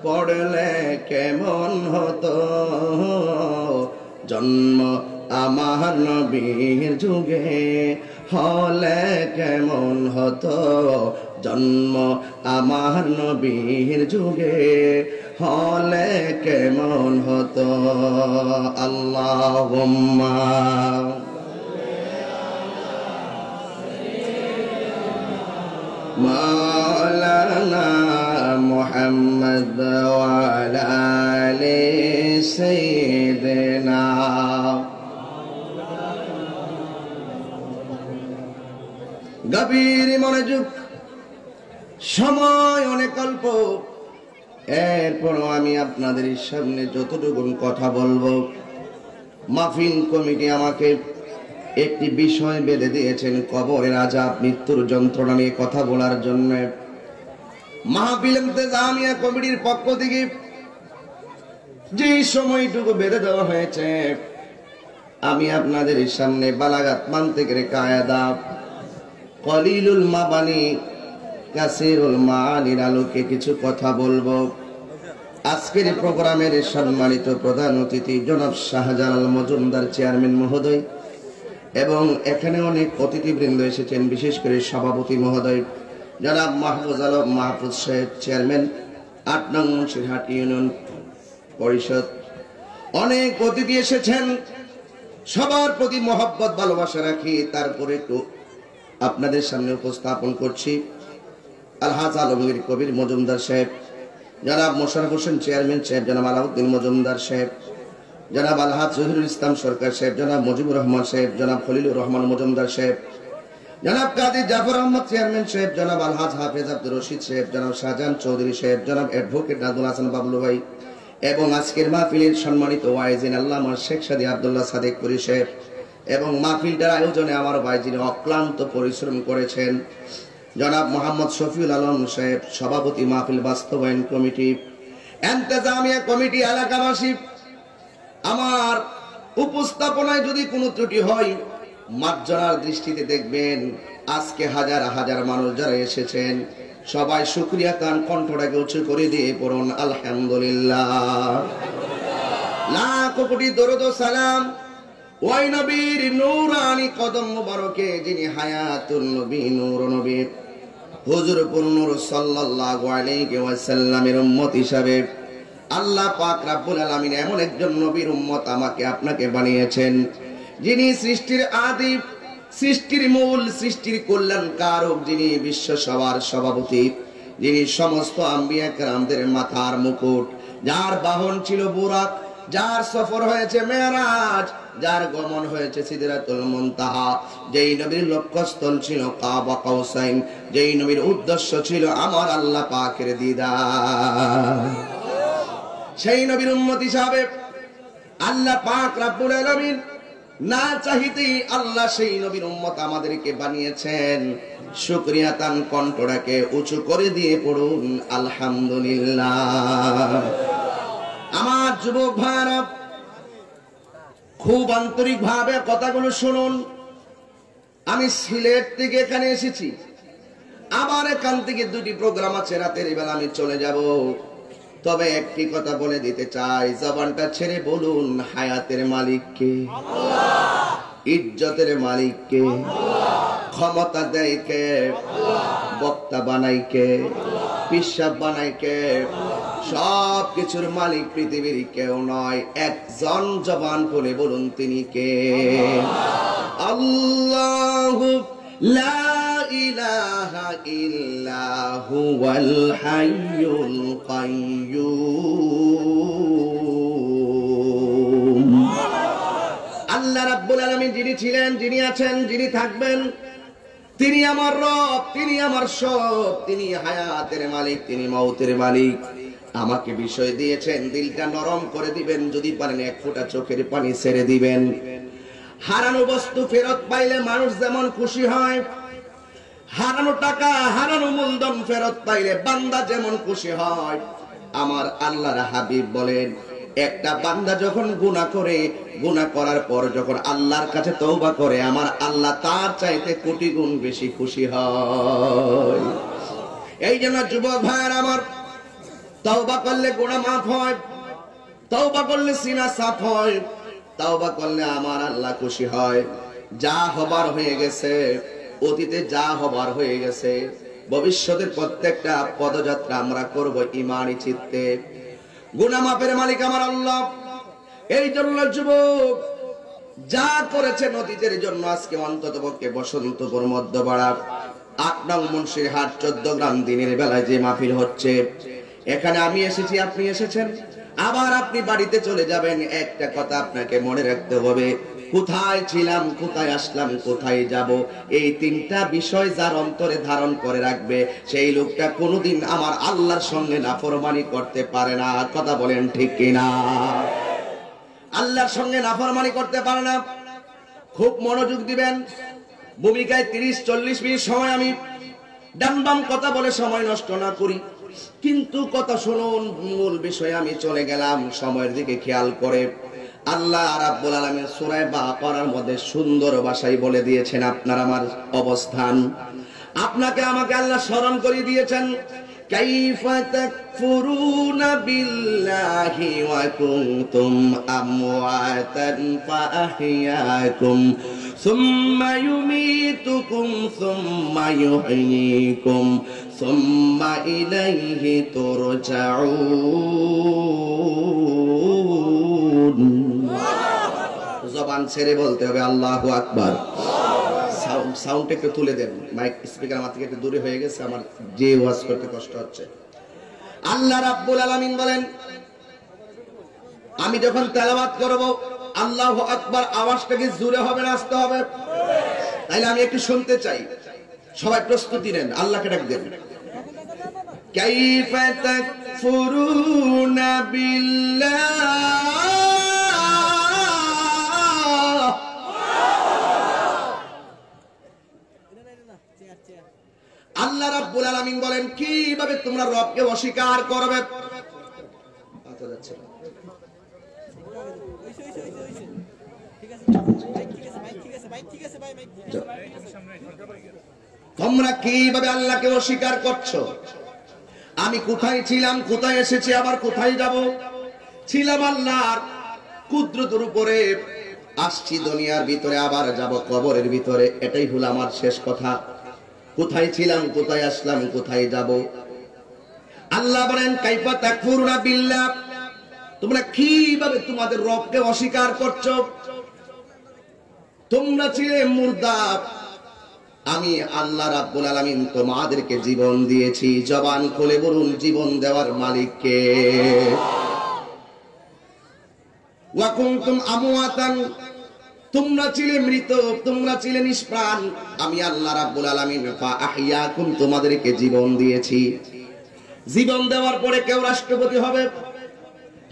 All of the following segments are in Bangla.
পড়লে কেমন হতো জন্ম আমার নবীর যুগে হলে কেমন হতো জন্ম আমার নবীর যুগে হলে কেমন হতো আল্লাহুম্মা মাওলানা মুহাম্মদ ওয়া আলা আলি সাইয়্যিদিনা গভীর মনোযোগ সময় অনেক অল্প এরপরও আমি আপনাদের সামনে যতটুকু কথা বলবো মাহফিল কমিটি আমাকে একটি বিষয় বেঁধে দিয়েছেন কবরের আযাব মৃত্যুর যন্ত্রণা নিয়ে কথা বলার জন্য মাহফিল ইন্তেজামিয়া কমিটির পক্ষ থেকে যে সময়টুকু বেঁধে দেওয়া হয়েছে আমি আপনাদের সামনে বালাগাত মানতিকের কায়দা কলিলুল মাবানি কাসিরুল মাআনির আলোকে কিছু কথা বলবো আজকের প্রোগ্রামের সম্মানিত প্রধান অতিথি জনাব শাহজালাল মজুমদার চেয়ারম্যান মহোদয় এবং এখানে অনেক অতিথিবৃন্দ এসেছেন বিশেষ করে সভাপতি মহোদয় জনাব মাহফুজ আলম মাহফুজ সাহেব চেয়ারম্যান ৮ নং মুন্সিরহাট ইউনিয়ন পরিষদ অনেক অতিথি এসেছেন সবার প্রতি মহব্বত ভালোবাসা রাখি তারপরে একটু আপনাদের সামনে উপস্থাপন করছি আলহাজ আলমগীর কবির মজুমদার সাহেব জনাব মোশাররফ হোসেন চেয়ারম্যান সাহেব জনাব আলাউদ্দিন মজুমদার সাহেব জনাব আলহাজ জহিরুল ইসলাম সরকার সাহেব জনাব মুজিবুর রহমান সাহেব জনাব খলিলুর রহমান মজুমদার সাহেব জনাব কাজী জাফর আহমদ চেয়ারম্যান সাহেব জনাব আলহাজ হাফেজ আব্দুর রশিদ সাহেব জনাব শাহজাহান চৌধুরী সাহেব জনাব অ্যাডভোকেট নাজমুল হাসান বাবলু ভাই এবং আজকের মাহফিলের সম্মানিত ওয়াইজিন আল্লামা শেখ সাদী আব্দুল্লাহ সাদেক পুরী সাহেব এবং মাহফিলটার আয়োজনে আমার ভাই যিনি অক্লান্ত পরিশ্রম করেছেন জনাব মোহাম্মদ শফিউল আলম সাহেব সভাপতি মাহফিল বাস্তবায়ন কমিটি ইন্তেজামিয়া কমিটি এলাকাবাসী আমার উপস্থাপনায় যদি কোনো ত্রুটি হয় মার্জনার দৃষ্টিতে দেখবেন আজকে হাজার হাজার মানুষ যারা এসেছেন সবাই শুকরিয়া কান কণ্ঠটাকে উঁচু করে দিয়ে পড়ুন আলহামদুলিল্লাহ লাখ কোটি দরুদ ও সালাম ওই নবীর নূরানি কদম মুবারকে যিনি হায়াতুন নবী নূর নবী হুজুর নূর সাল্লাল্লাহু আলাইহি ওয়াসাল্লামের উম্মত হিসাবে আল্লাহ পাক রব্বুল আলামিন এমন একজন নবীর উম্মত আমাকে আপনাকে বানিয়েছেন যিনি সৃষ্টির আদি সৃষ্টির মূল সৃষ্টির কল্যাণ কারক যিনি বিশ্ব সবার সভাপতি যিনি সমস্ত আম্বিয়া কেরামদের মাথার মুকুট যার বাহন ছিল বুরাক যার সফর হয়েছে মেরাজ যার গমন হয়েছে সিদরাতুল মুনতাহা যেই নবীর লক্ষ্যস্থল ছিল কাবা কাউসাইন যেই নবীর উদ্দেশ্য ছিল আমার আল্লাহ পাকের দিদার সেই নবীর উম্মত হিসাবে আল্লাহ পাক রব্বুল আলামিন না চাইতেই আল্লাহ সেই নবীর উম্মত আমাদেরকে বানিয়েছেন শুকরিয়া তান কণ্ঠটাকে উঁচু করে দিয়ে পড়ুন আলহামদুলিল্লাহ আমার যুবক ভাইরা খুব আন্তরিক ভাবে কথাগুলো শুনুন আমি সিলেট থেকে এখানে এসেছি আবার এখান থেকে দুটি প্রোগ্রাম আছে রাতের বেলা আমি চলে যাব তবে একটি কথা বলে দিতে চাই জবানটা ছেড়ে বলুন হায়াতের মালিক কে আল্লাহ ইজ্জতের মালিক কে আল্লাহ ক্ষমতা দেয় কে আল্লাহ বক্তা বানাই কে আল্লাহ পিশাব বানাই কে আল্লাহ সব কিছুর মালিক পৃথিবীর কেউ নয় একজন জবান খুলে বলুন তিনি কে আল্লাহু লা ইলাহা ইল্লা হুয়াল হাইয়ুল কাইয়্যুম আল্লাহ রাব্বুল আলামিন যিনি ছিলেন যিনি আছেন যিনি থাকবেন তিনি আমার রব তিনি আমার সব তিনি হায়াতের মালিক তিনি মওতের মালিক আমাকে বিষয় দিয়েছেন দিলটা নরম করে দিবেন যদি পারেন এক ফোঁটা চোখের পানি ছেড়ে দিবেন হারানো বস্তু ফেরত পাইলে মানুষ যেমন খুশি হয় হারানো টাকা হারানো মূলধন ফেরত পাইলে বান্দা যেমন খুশি হয় আমার আল্লাহর হাবিব বলেন একটা বান্দা যখন গুনাহ করে গুনাহ করার পর যখন আল্লাহর কাছে তওবা করে আমার আল্লাহ তার চাইতে কোটি গুণ বেশি খুশি হয় এই জন্য যুবক ভাইরা আমার তওবা করলে গুনাহ মাফ হয়, তওবা করলে সিনা সাফ হয়, তওবা করলে আমার আল্লাহ খুশি হয়। যা হবার হয়ে গেছে, অতীতে যা হবার হয়ে গেছে, ভবিষ্যতের প্রত্যেকটা পদযাত্রা আমরা করব ঈমানি চিত্তে। গুনাহ মাফের মালিক আমার আল্লাহ। এই জন্য যুবক, যা করেছেন অতীতের জন্য আজকে অন্ততপক্ষে বসন্তপুর মধ্যপাড়া ৮ নং মুন্সিরহাট 14 গ্রাম দিনের বেলায় যে মাহফিল হচ্ছে, এখানে আমি এসেছি, আপনি এসেছেন, আবার আপনি বাড়িতে চলে যাবেন। একটা কথা আপনাকে মনে রাখতে হবে, কোথায় ছিলাম, কোথায় আসলাম, কোথায় যাব, এই 3টা বিষয় যার অন্তরে ধারণ করে রাখবে, সেই লোকটা কোনোদিন আমার আল্লাহর সঙ্গে নাফরমানি করতে পারে না। কথা বলেন ঠিক কিনা? আল্লাহর সঙ্গে নাফরমানি করতে পারে না। খুব মনোযোগ দিবেন। ভূমিকায় 30-40 মিনিট সময় আমি ডাম বাম কথা বলে সময় নষ্ট না করি, কিন্তু কথা শুনুন, মূল বিষয়ে আমি চলে গেলাম। সময়ের দিকে খেয়াল করে আল্লাহ রাব্বুল আলামিন সূরা বাকারার মধ্যে সুন্দর ভাষায় বলে দিয়েছেন আপনার আমার অবস্থান। আপনাকে আমাকে আল্লাহ স্মরণ করে দিয়েছেন, কাইফা তাকফুরুনা বিল্লাহি ওয়া কুনতুম আমওয়াতান ফাআহইয়াকুম সুম্মা ইউমীতুকুম সুম্মা ইউহয়ীকুম সুম্মা ইলাইহি তুরজাউন। জবান ছেড়ে বলতে হবে আল্লাহু আকবার। সাউন্ড একটু তুলে দেন, মাইক স্পিকার আমার থেকে একটু দূরে হয়ে গেছে, আমার যে ওয়াজ করতে কষ্ট হচ্ছে। আল্লাহ রাব্বুল আলামিন বলেন, আমি যখন তেলাওয়াত করব আল্লাহু আকবার আওয়াজটা কি জোরে হবে না আস্তে হবে? তাইলে আমি একটু শুনতে চাই, সবাই প্রস্তুতি নেন, আল্লাহকে ডাক দেন। কাইফা তাকফুরুনা বিল্লাহ, আল্লাহ রাব্বুল আলামিন বলেন, কিভাবে তোমরা রবকে অস্বীকার করবে? তোমরা কিভাবে আল্লাহকে অস্বীকার করছো? আমি কোথায় ছিলাম, কোথায় এসেছি, আবার কোথায় যাব? ছিলাম আল্লাহর কুদরতের উপরে, আসছি দুনিয়ার ভিতরে, আবার যাব কবরের ভিতরে। এটাই হলো আমার শেষ কথা। কোথায় ছিলাম, কোথায় আসলাম, কোথায় যাব? আল্লাহ বলেন, কাইফা তাকফুরুনা বিল্লাহ, তোমরা কিভাবে তোমাদের রবকে অস্বীকার করছো? তোমরা ছিলে মুর্দা, আমি আল্লাহ রাব্বুল আলামিন তোমাদেরকে জীবন দিয়েছি। জবান খুলে বলুন, জীবন দেওয়ার মালিক কে? ওয়া কুনতুম আমওয়াতান, তোমরা ছিলে মৃত, তোমরা ছিলে নিষ্প্রাণ, আমি আল্লাহ রাব্বুল আলামিন ফাআহইয়াকুম তোমাদেরকে জীবন দিয়েছি। জীবন দেওয়ার পরে কেউ রাষ্ট্রপতি হবে,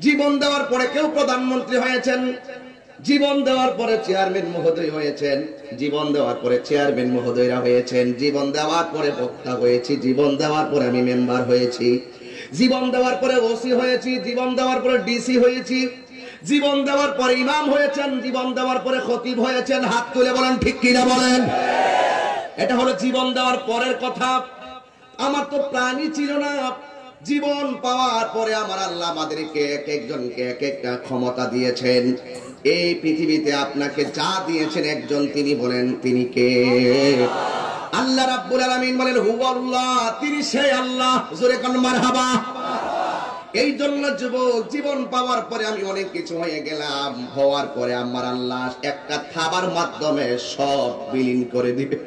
জীবন দেওয়ার পরে কেউ প্রধানমন্ত্রী হয়েছেন, জীবন দেওয়ার পরে চেয়ারম্যান মহোদয় হয়েছেন, জীবন দেওয়ার পরে চেয়ারম্যান মহোদয়রা হয়েছেন, জীবন দেওয়ার পরে বক্তা হয়েছি, জীবন দেওয়ার পরে আমি মেম্বার হয়েছি, জীবন দেওয়ার পরে ওসি হয়েছি, জীবন দেওয়ার পরে ডিসি হয়েছি, জীবন দেওয়ার পরে ইমাম হয়েছেন, জীবন দেওয়ার পরে খতিব হয়েছেন। হাত তুলে বলেন ঠিক কিনা বলেন। এটা হলো জীবন দেওয়ার পরের কথা। আমার তো প্রাণী ছিল না, জীবন পাওয়ার পরে আমার আল্লাহ আমাদেরকে এক একজনকে এক একটা ক্ষমতা দিয়েছেন। এই পৃথিবীতে আপনাকে যা দিয়েছেন একজন, তিনি বলেন তিনি কে? আল্লাহ রাব্বুল আলামিন বলেন হুয়াল্লাহ, তিনি সেই আল্লাহ। জোরে কোন মারহাবা। এই জন্য যুবক, জীবন পাওয়ার পরে আমি অনেক কিছু হয়ে গেলাম, হওয়ার পরে আমার আল্লাহ একটা থাবার মাধ্যমে সব বিলীন করে দিবে।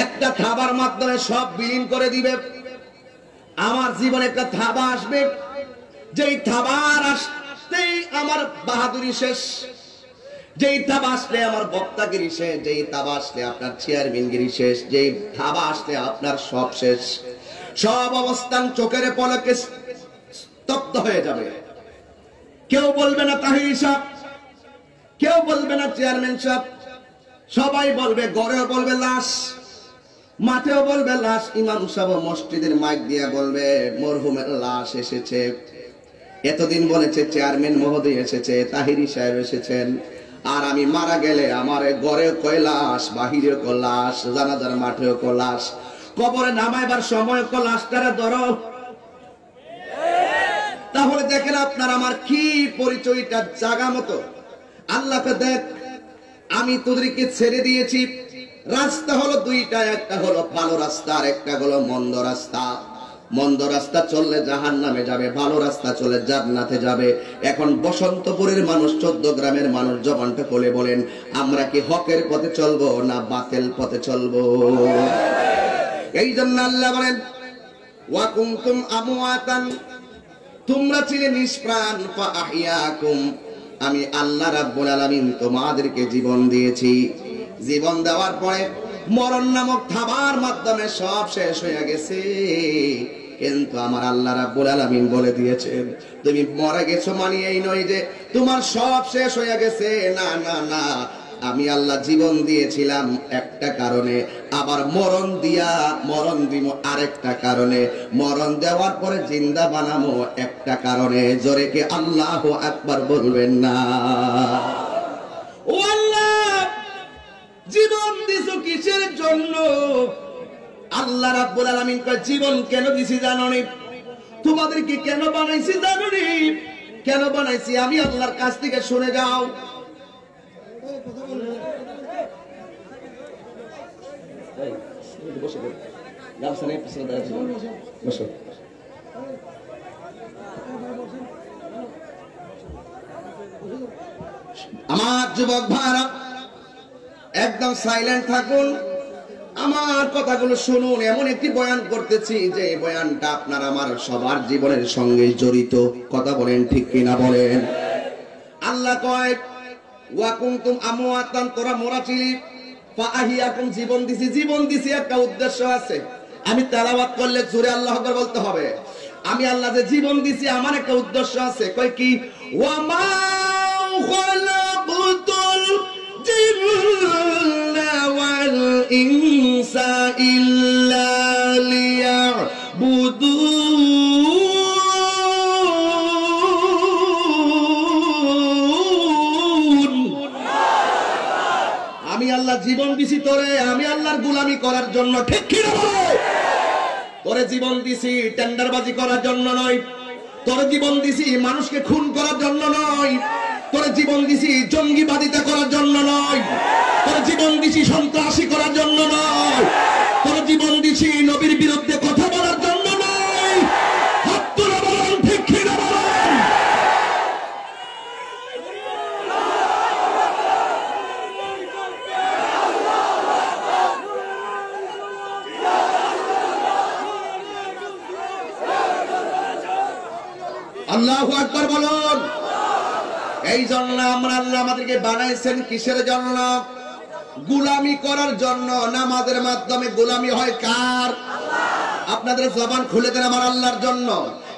একটা থাবার মাধ্যমে সব বিলীন করে দিবে। আমার জীবনে একটা থাবা আসবে, যেই থাবার আসতেই আমার বাহাদুরি শেষ, যেই থাবা আসলে আমার বক্তাগিরি শেষ, যেই থাবা আসলে আপনার চেয়ারম্যানগিরি শেষ, যেই থাবা আসলে আপনার সব শেষ। সব অবস্থান চোখের পলকে স্তব্ধ হয়ে যাবে। কেউ বলবে না তাহির সাহেব, কেউ বলবে না চেয়ারম্যান সাহেব, সবাই বলবে, গড়েও বলবে লাশ, মাঠেও বলবে লাশ। ইমাম সাহেব মসজিদের মাইক দিয়ে বলবে মরহুমের লাশ এসেছে। এতদিন বলেছে চেয়ারম্যান মহোদয় এসেছে, তাহিরি সাহেব এসেছেন, আর আমি মারা গেলে আমার গড়েও কৈলাস, বাহিরেও কৈলাস, জানাজার মাঠেও কৈলাস, কবরে নামাইবার সময় কৈলাসটারে ধরো, তাহলে দেখেন আপনার আমার কি পরিচয়টা জাগা মতো। আল্লাহকে দেখ, আমি তোদেরকে ছেড়ে দিয়েছি, রাস্তা হলো দুইটা, একটা হলো ভালো রাস্তা আর একটা হলো মন্দ রাস্তা। মন্দ রাস্তা চললে জাহান্নামে যাবে, ভালো রাস্তা চলে জান্নাতে যাবে। এখন বসন্তপুরের মানুষ, 14 গ্রামের মানুষ জবানটা খুলে বলেন, আমরা কি হকের পথে চলবো না বাতিল পথে চলবো? এই জন্য আল্লাহ বলেন ওয়া কুনতুম আমওয়াতান, তোমরা ছিলে নিষ্প্রাণ, ফাআহইয়াকুম, আমি আল্লাহ রাব্বুল আলামিন তোমাদেরকে জীবন দিয়েছি। জীবন দেওয়ার পরে মরণ নামক থাবার মাধ্যমে সব শেষ হয়ে গেছে, কিন্তু আমার আল্লাহ রাব্বুল আলামিন বলে দিয়েছেন তুমি মরে গেছো মানে এই নয় যে তোমার সব শেষ হয়ে গেছে, না না না, আমি আল্লাহ জীবন দিয়েছিলাম একটা কারণে, আবার মরণ দিব আরেকটা কারণে, মরণ দেওয়ার পরে জিন্দা বানাবো একটা কারণে। জোরে কি আল্লাহু আকবার বলবেন না? ও আল্লাহ, জীবন দিছো কিসের জন্য? আল্লাহ রাব্বুল আলামিন কয় জীবন কেন দিছি জানোনি? তোমাদেরকে কেন বানাইছি জানোনি? কেন বানাইছি আমি আল্লাহর কাছ থেকে শুনে যাও। আমার যুবক ভাইরা একদম সাইলেন্ট থাকুন, আমার কথাগুলো শুনুন। এমন একটি বয়ান করতেছি যে বয়ানটা আপনার আমার সবার জীবনের সঙ্গে জড়িত। কথা বলেন ঠিক কিনা বলেন? আল্লাহ কয় ওয়া কুনতুম আমওয়াতান, তোরা মরা ছিলি, ফাআহইয়াকুম, জীবন দিছি। জীবন দিছি একটা উদ্দেশ্য আছে। আমি তেলাওয়াত করলে জোরে আল্লাহু আকবার বলতে হবে। আমি আল্লাহ যে জীবন দিছি আমার একটা উদ্দেশ্য আছে। কয় কি? ওয়া মা খালাকুতুল জিন্না ওয়াল ইনসা ইল্লা লিয়াবুদুন। আমি আল্লাহ জীবন দিছি তোরে, আমি আল্লাহর গোলামি করার জন্য। ঠিক কি না? তোরে জীবন দিছি টেন্ডারবাজি করার জন্য নয়, তোরে জীবন দিছি মানুষকে খুন করার জন্য নয়, তোরে জীবন দিছি জঙ্গিবাদিতা করার জন্য নয়, তোরে জীবন দিছি সন্ত্রাসী করার জন্য নয়, তোরে জীবন দিছি নবীর বিরুদ্ধে কথা বলার জন্য নয়। হাত তুলে বলেন ঠিক কি না বলেন? আল্লাহু আকবার বলুন। এই জন্য আমরা আল্লাহ আমাদেরকে বানাইছেন কিসের জন্য? গোলামি করার জন্য। নামাজের মাধ্যমে গোলামি হয় কার? আপনাদের জবান খুলে দেন আমার আল্লাহর জন্য।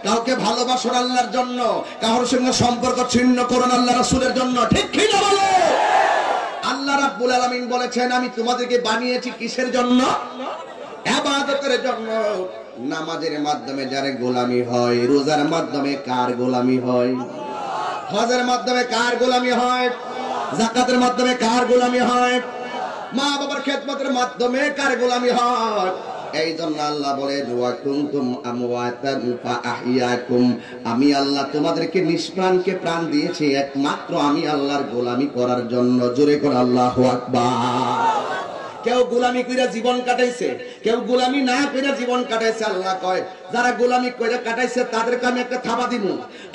কাউকে ভালোবাসুন আল্লাহর জন্য, কারোর সঙ্গে সম্পর্ক ছিন্ন করুন আল্লাহ রাসূলের জন্য। ঠিক কি না বলো? আল্লাহ রাব্বুল আলামিন বলেছেন আমি তোমাদেরকে বানিয়েছি কিসের জন্য? ইবাদতের জন্য। নামাজের মাধ্যমে যারা গোলামি হয়, রোজার মাধ্যমে কার গোলামি হয়? হজের মাধ্যমে কার গোলামি হয়? যাকাতের মাধ্যমে কার গোলামি হয়? মা বাবার খেদমতের মাধ্যমে কার গোলামি হয়? এই জন্য আল্লাহ বলেন ওয়া কুনতুম আমওয়াতান ফাআহইয়াকুম, আমি আল্লাহ তোমাদেরকে নিষ্প্রাণকে প্রাণ দিয়েছি একমাত্র আমি আল্লাহর গোলামি করার জন্য। জোরে করে আল্লাহু আকবার। কেউ গোলামি কইরা জীবন কাটাইছে, কেউ গোলামি না কইরা জীবন কাটাইছে। আল্লাহ কয় যারা গোলামি কইরা কাটাইছে তাদেরকে আমি একটা থাবা দিমু,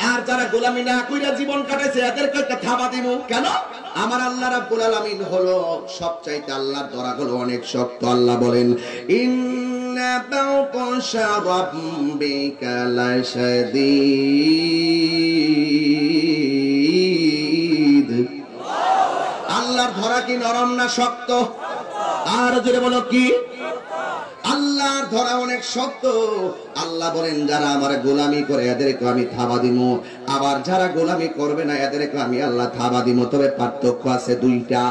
আর যারা গোলামি না কইরা জীবন কাটাইছে এদেরকে একটা থাবা দিমু। কেন? আমার আল্লাহ রাব্বুল আলামিন হলো সবচাইতে, আল্লাহর দরা হলো অনেক শক্ত। আল্লাহ বলেন ইন্না বাতাশা রাব্বিকা লাশাদীদ। আল্লাহর ধরা কি নরম না শক্ত? আর জোরে বলো কি? আল্লাহর ধরা অনেক শক্ত। আল্লাহ বলেন যারা আমার গোলামি করে এদেরকে আমি থাবা দিমু, আবার যারা গোলামি করবে না এদেরকে আমি আল্লাহ থাবা দিমু। তবে পার্থক্য আছে দুইটা।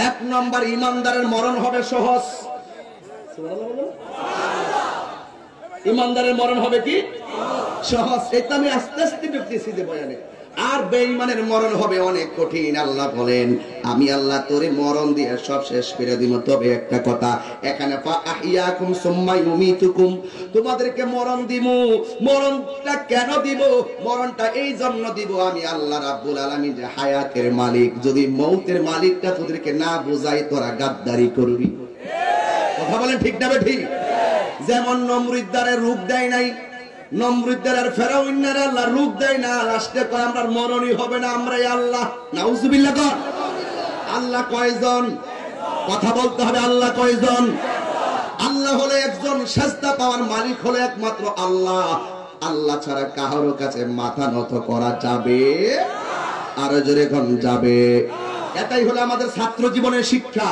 এক নম্বর, ইমানদারের মরণ হবে সহজ। ইমানদারের মরণ হবে কি? সহজ। এটা আমি আস্তে আস্তে ঢুকতেছি যে বয়ানে। আর বেঈমানের মরণ হবে অনেক কঠিন। আল্লাহ বলেন আমি আল্লাহ তোরে মরণ দিয়ে সব শেষ করে দিব। তবে একটা কথা এখানে ফা আহিয়াকুম সুম্মা ইউমিতুকুম, তোমাদেরকে মরণ দিব। মরণটা কেন দিব? মরণটা এই জন্য দিব আমি আল্লাহ রাব্বুল আলামিন যে হায়াতের মালিক। যদি মৌতের মালিকটা তোদেরকে না বোঝাই তোরা গাদ্দারি করবি। কথা বলেন ঠিক না ঠিক? যেমন নমরুদ্দারে রূপ দেয় নাই, নমরুদ্দার আর ফেরাউনের আল্লাহ রূপ দেয় না, লাস্টে কয় আমরা মরণই হবে না, আমরাই আল্লাহ। নাউজুবিল্লাহ কর। আল্লাহ কয়জন? কথা বলতে হবে, আল্লাহ কয়জন? আল্লাহ হলো একজন, সাজদা পাওয়ার মালিক হলো একমাত্র আল্লাহ। আল্লাহ ছাড়া কারোর কাছে মাথা নত করা যাবে? আরো জোরে কোন যাবে? এটাই হলো আমাদের ছাত্র জীবনের শিক্ষা।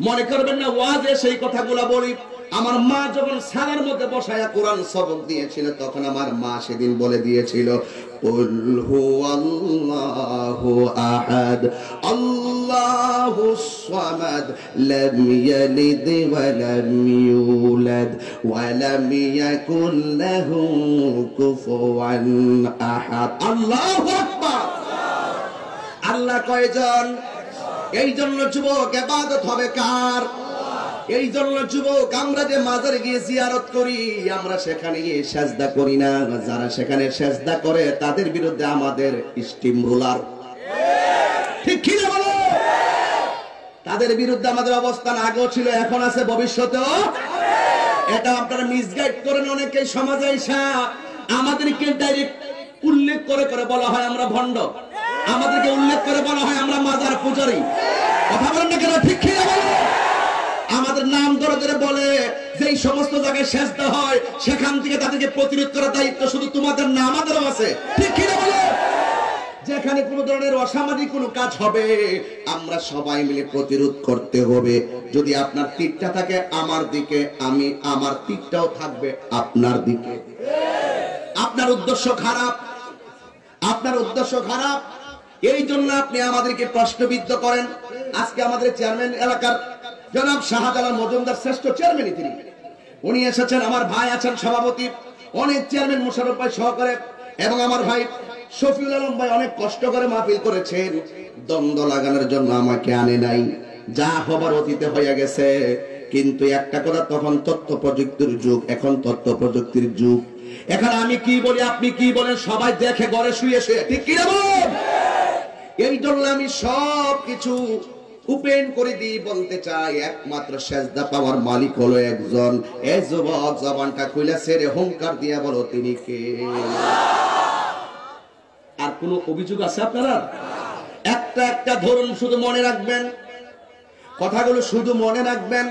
মনে করবেন না ওয়াজে সেই কথাগুলো বলি। আমার মা যখন সালার মধ্যে বসায়া কোরআন সবক দিয়েছিল, তখন আমার মা সেদিন বলে দিয়েছিল কুল হুয়াল্লাহু আহাদ আল্লাহুস সামাদ লাম ইয়ালিদ ওয়া লাম ইউলাদ ওয়া লাম ইয়াকুল লাহু কুফুয়ান আহাদ। আল্লাহু আকবার। আল্লাহ কয়জন? এই জন্য যুবক ইবাদত হবে কার? এই জন্য যুবক আমরা যে মাজারে গিয়ে জিয়ারত করি, আমরা সেখানে গিয়ে সেজদা করি না। যারা সেখানে সেজদা করে তাদের বিরুদ্ধে আমাদের স্টিম রোলার, ঠিক কি না বলো? তাদের বিরুদ্ধে আমাদের অবস্থান আগেও ছিল, এখন আছে, ভবিষ্যতেও। এটা আপনারা মিসগাইড করেন অনেকেই সমাজে এসে। আমাদেরকে ডাইরেক্ট উল্লেখ করে করে বলা হয় আমরা ভণ্ড, আমাদেরকে উল্লেখ করে বলা হয় আমরা মাজার পূজারী। কথা বলেন না কেন? ঠিক কি না বলো? আমাদের নাম ধরে ধরে বলে যে এই সমস্ত জায়গায় সেজদা হয়, সেখান থেকে তাদেরকে প্রতিরোধ করার দায়িত্ব শুধু তোমাদের না আমাদেরও আছে। ঠিক কি না বলো? যেখানে কোনো ধরনের অসামাজিক কোনো কাজ হবে আমরা সবাই মিলে প্রতিরোধ করতে হবে। যদি আপনার তীরটা থাকে আমার দিকে, আমি আমার তীরটাও থাকবে আপনার দিকে। আপনার উদ্দেশ্য খারাপ, আপনার উদ্দেশ্য খারাপ, এই জন্য আপনি আমাদেরকে প্রশ্নবিদ্ধ করেন। আজকে আমাদের চেয়ারম্যান এলাকার জনাব শাহজালাল মজুমদার, শ্রেষ্ঠ চেয়ারম্যানই তিনি, উনি এসেছেন। আমার ভাই আছেন সভাপতি, অনেক চেয়ারম্যান মোশাররফ ভাই সহকারে, এবং আমার ভাই শফিউল আলম ভাই অনেক কষ্ট করে মাহফিল করেছেন। দ্বন্দ্ব লাগানোর জন্য আমাকে আনে নাই, যা হবার অতীতে হয়ে গেছে। কিন্তু একটা কথা, তখন তথ্য প্রযুক্তির যুগ, এখন তথ্য প্রযুক্তির যুগ। এখন আমি কি বলি আপনি কি বলেন সবাই দেখে ঘরে শুয়ে শুয়ে, ঠিক কি না বলুন? এই জন্য আমি সব কিছু ওপেন করে দিয়ে বলতে চাই একমাত্র সেজদা পাওয়ার মালিক হলো একজন। এই যুবক জবানটা খুলে ছেড়ে হুঙ্কার দিয়া বলো তিনি কে? আর কোন অভিযোগ আছে আপনারা? একটা একটা ধরুন, শুধু মনে রাখবেন কথাগুলো, শুধু মনে রাখবেন।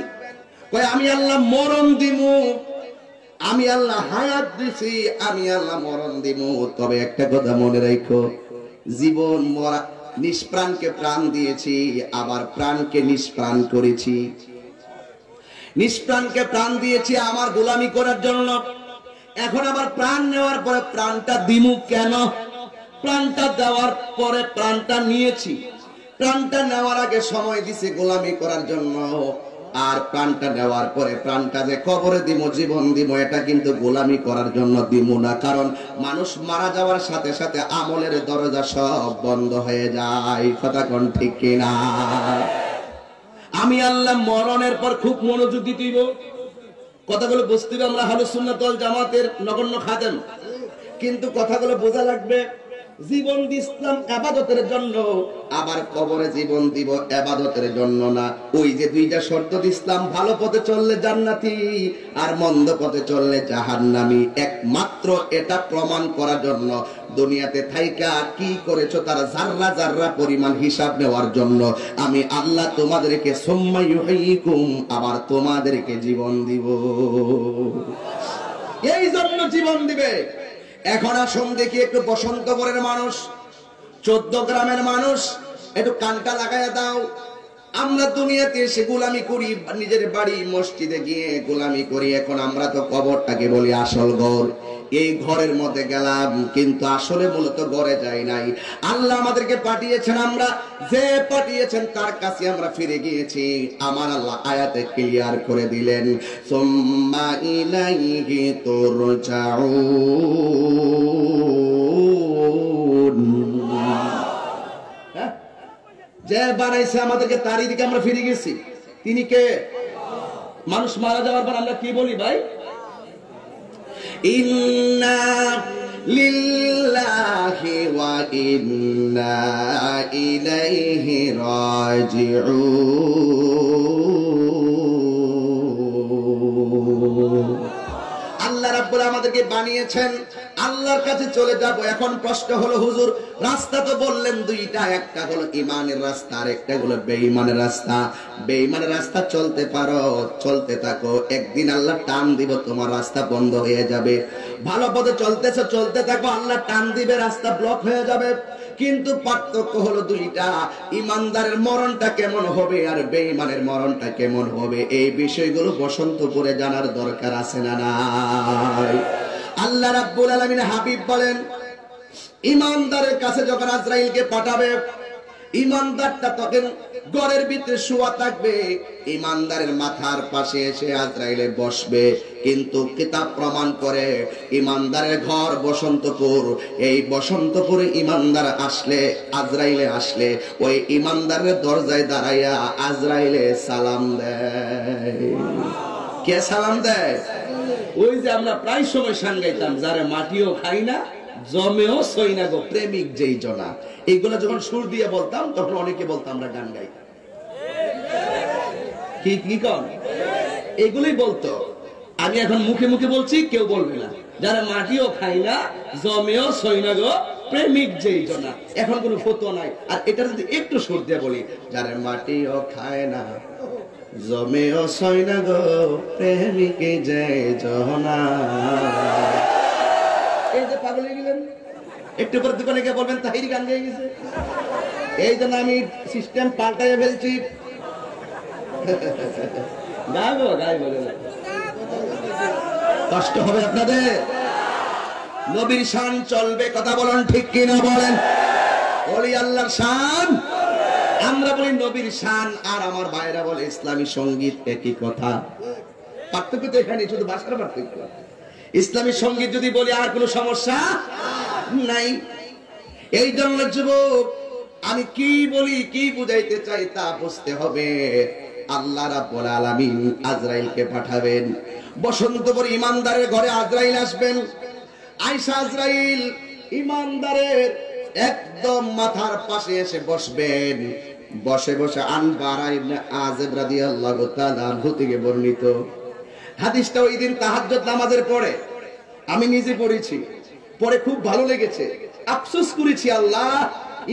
কয় আমি আল্লাহ মরণ দিমু, আমি আল্লাহ হায়াত দিছি, আমি আল্লাহ মরণ দিমু। তবে একটা কথা মনে রাখো, জীবন মরা, নিষ্প্রাণকে প্রাণ দিয়েছি, আবার প্রাণকে নিষ্প্রাণ করেছি। নিষ্প্রাণকে প্রাণ দিয়েছি আমার গোলামি করার জন্য, এখন আবার প্রাণ নেওয়ার পরে প্রাণটা দিমু কেন? প্রাণটা দেওয়ার পরে প্রাণটা নিয়েছি, প্রাণটা নেওয়ার আগে সময় দিছি গোলামি করার জন্য, আর প্রাণটা নেওয়ার পরে প্রাণটা যে কবরে দিব, জীবন দিব, এটা কিন্তু গোলামি করার জন্য দিব না। কারণ মানুষ মারা যাওয়ার সাথে সাথে আমলের দরজা সব বন্ধ হয়ে যায়। কথা কোন ঠিক কিনা? আমি আল্লাহ মরণের পর খুব মনোযোগ দিতে দিব, কথাগুলো বুঝতে হবে। আমরা আহলুস সুন্নাত ওয়াল জামাতের নগণ্য খাদেম, কিন্তু কথাগুলো বোঝা লাগবে। জীবন দিলাম ইবাদতের জন্য, আবার কবরে জীবন দিব ইবাদতের জন্য না। ওই যে দুইটা শর্ত দিলাম, ভালো পথে চললে জান্নাতি, আর মন্দ পথে চললে জাহান্নামী। একমাত্র এটা প্রমাণ করার জন্য দুনিয়াতে থাইকা কি করেছো তার জাররা জাররা পরিমাণ হিসাব নেওয়ার জন্য আমি আল্লাহ তোমাদেরকে সুম্মা ইউহয়িকুম, আবার তোমাদেরকে জীবন দিব। এই জন্য জীবন দিবে। এখন আসুন দেখি একটু বসন্তপুরের মানুষ, 14 গ্রামের মানুষ, একটু কানটা লাগাইয়া দাও। আমরা দুনিয়াতে এসে গোলামি করি, নিজের বাড়ি মসজিদে গিয়ে গোলামি করি। এখন আমরা তো কবরটাকে বলি আসল ঘর। এই ঘরের মধ্যে গেলাম, কিন্তু আসলে মূলত ঘরে যাই নাই। আল্লাহ আমাদেরকে পাঠিয়েছেন, আমরা যে পাঠিয়েছেন তার কাছে আমরা ফিরে গিয়েছি। আমার আল্লাহ আয়াতে ক্লিয়ার করে দিলেন, সুম্মা ইলাইহি তুরজাউন। যে বানাইছে আমাদেরকে তারই দিকে আমরা ফিরে গেছি। তিনি কে? মানুষ মারা যাওয়ার পর আমরা কি বলি ভাই? ইন্না লিল্লাহি ওয়া ইন্না ইলাইহি রাজিউন। আল্লাহ রাব্বুল আমাদেরকে বানিয়েছেন, আল্লাহর কাছে চলে যাব। এখন প্রশ্ন হলো হুজুর, রাস্তা তো বললেন দুইটা, একটা হলো ঈমানের রাস্তা আর একটা হলো বেঈমানের রাস্তা। বেঈমানের রাস্তা চলতে পারো, চলতে থাকো, একদিন আল্লাহ টান দিব, তোমার রাস্তা বন্ধ হয়ে যাবে। ভালো পথে চলতেছো, চলতে থাকো, আল্লাহ টান দিবে, রাস্তা ব্লক হয়ে যাবে। কিন্তু পার্থক্য হলো দুইটা। ইমানদারের মরণটা কেমন হবে আর বেঈমানের মরণটা কেমন হবে, এই বিষয়গুলো বসন্তপুরে জানার দরকার আছে না নাই? আল্লাহ রাব্বুল আলামিন হাবিব বলেন, ইমানদারের কাছে যখন আজরাইলকে পাঠাবে, ইমানদারটা তখন ঘরের ভিতরে শোয়া থাকবে, ইমানদারের মাথার পাশে এসে আজরাইলে বসবে। কিন্তু কিতাব প্রমাণ করে ইমানদারের ঘর বসন্তপুর। এই বসন্তপুরে ইমানদার আসলে, আজরাইলে আসলে, ওই ইমানদারের দরজায় দাঁড়াইয়া আজরাইলে সালাম দেয়। কে সালাম দেয়? ওই যে আমরা প্রায় সময় সাঙ্গাইতাম, যারে মাটিও খাই না জমেও সই না গো প্রেমিক যেই জনা। এইগুলা যখন সুর দিয়ে বলতাম তখন অনেকে বলতাম আমরা গান গাই। কি কি কম এইগুলোই বলতো। আমি এখন মুখে মুখে বলছি, কেউ বলবে না, যারা মাটিও খাই না জমেও সই না গো প্রেমিক যেই জনা। এখন কোনো ফতোয়া নাই। আর এটা যদি একটু সুর দিয়ে বলি, যারা মাটিও খায় না জমেও সই না গো প্রেমিক যেই জনা। এই যে পাগল হয়ে গেলেন, একটু পরে দোকানে গিয়ে বলবেন তাহিরি গান গেয়ে গেছে। এই জন্য আমি সিস্টেম পাল্টাইয়ে ফেলছি। গাইবো গাইবো, কষ্ট হবে আপনাদের। নবীর শান চলবে, কথা বলেন ঠিক কিনা বলেন? ওলি আল্লাহর শান, আমরা বলি নবীর শান, আর আমার ভাইরা বলে ইসলামী সঙ্গীত। একই কথা, পার্থক্য তো এখানে, শুধু ভাষার পার্থক্য। ইসলামী সঙ্গীত যদি বলি আর কোনো সমস্যা নাই। এই জন্য যুবক, আমি কি বলি, কি বুঝাইতে চাই তা বুঝতে হবে। আল্লাহ রাব্বুল আলামিন আজরাইলকে পাঠাবেন। বসন্তপুর ইমানদারের ঘরে আজরাইল আসবেন। আয়েশা আজরাইল ইমানদারের একদম মাথার পাশে এসে বসবেন। বসে বসে আনবারা ইবনে আযিব রাদিয়াল্লাহু তাআলা আনহু থেকে বর্ণিত হাদিসটা ওই দিন তাহাজ্জুদ নামাজের পরে আমি নিজে পড়েছি, পরে খুব ভালো লেগেছে। আফসোস করেছি, আল্লাহ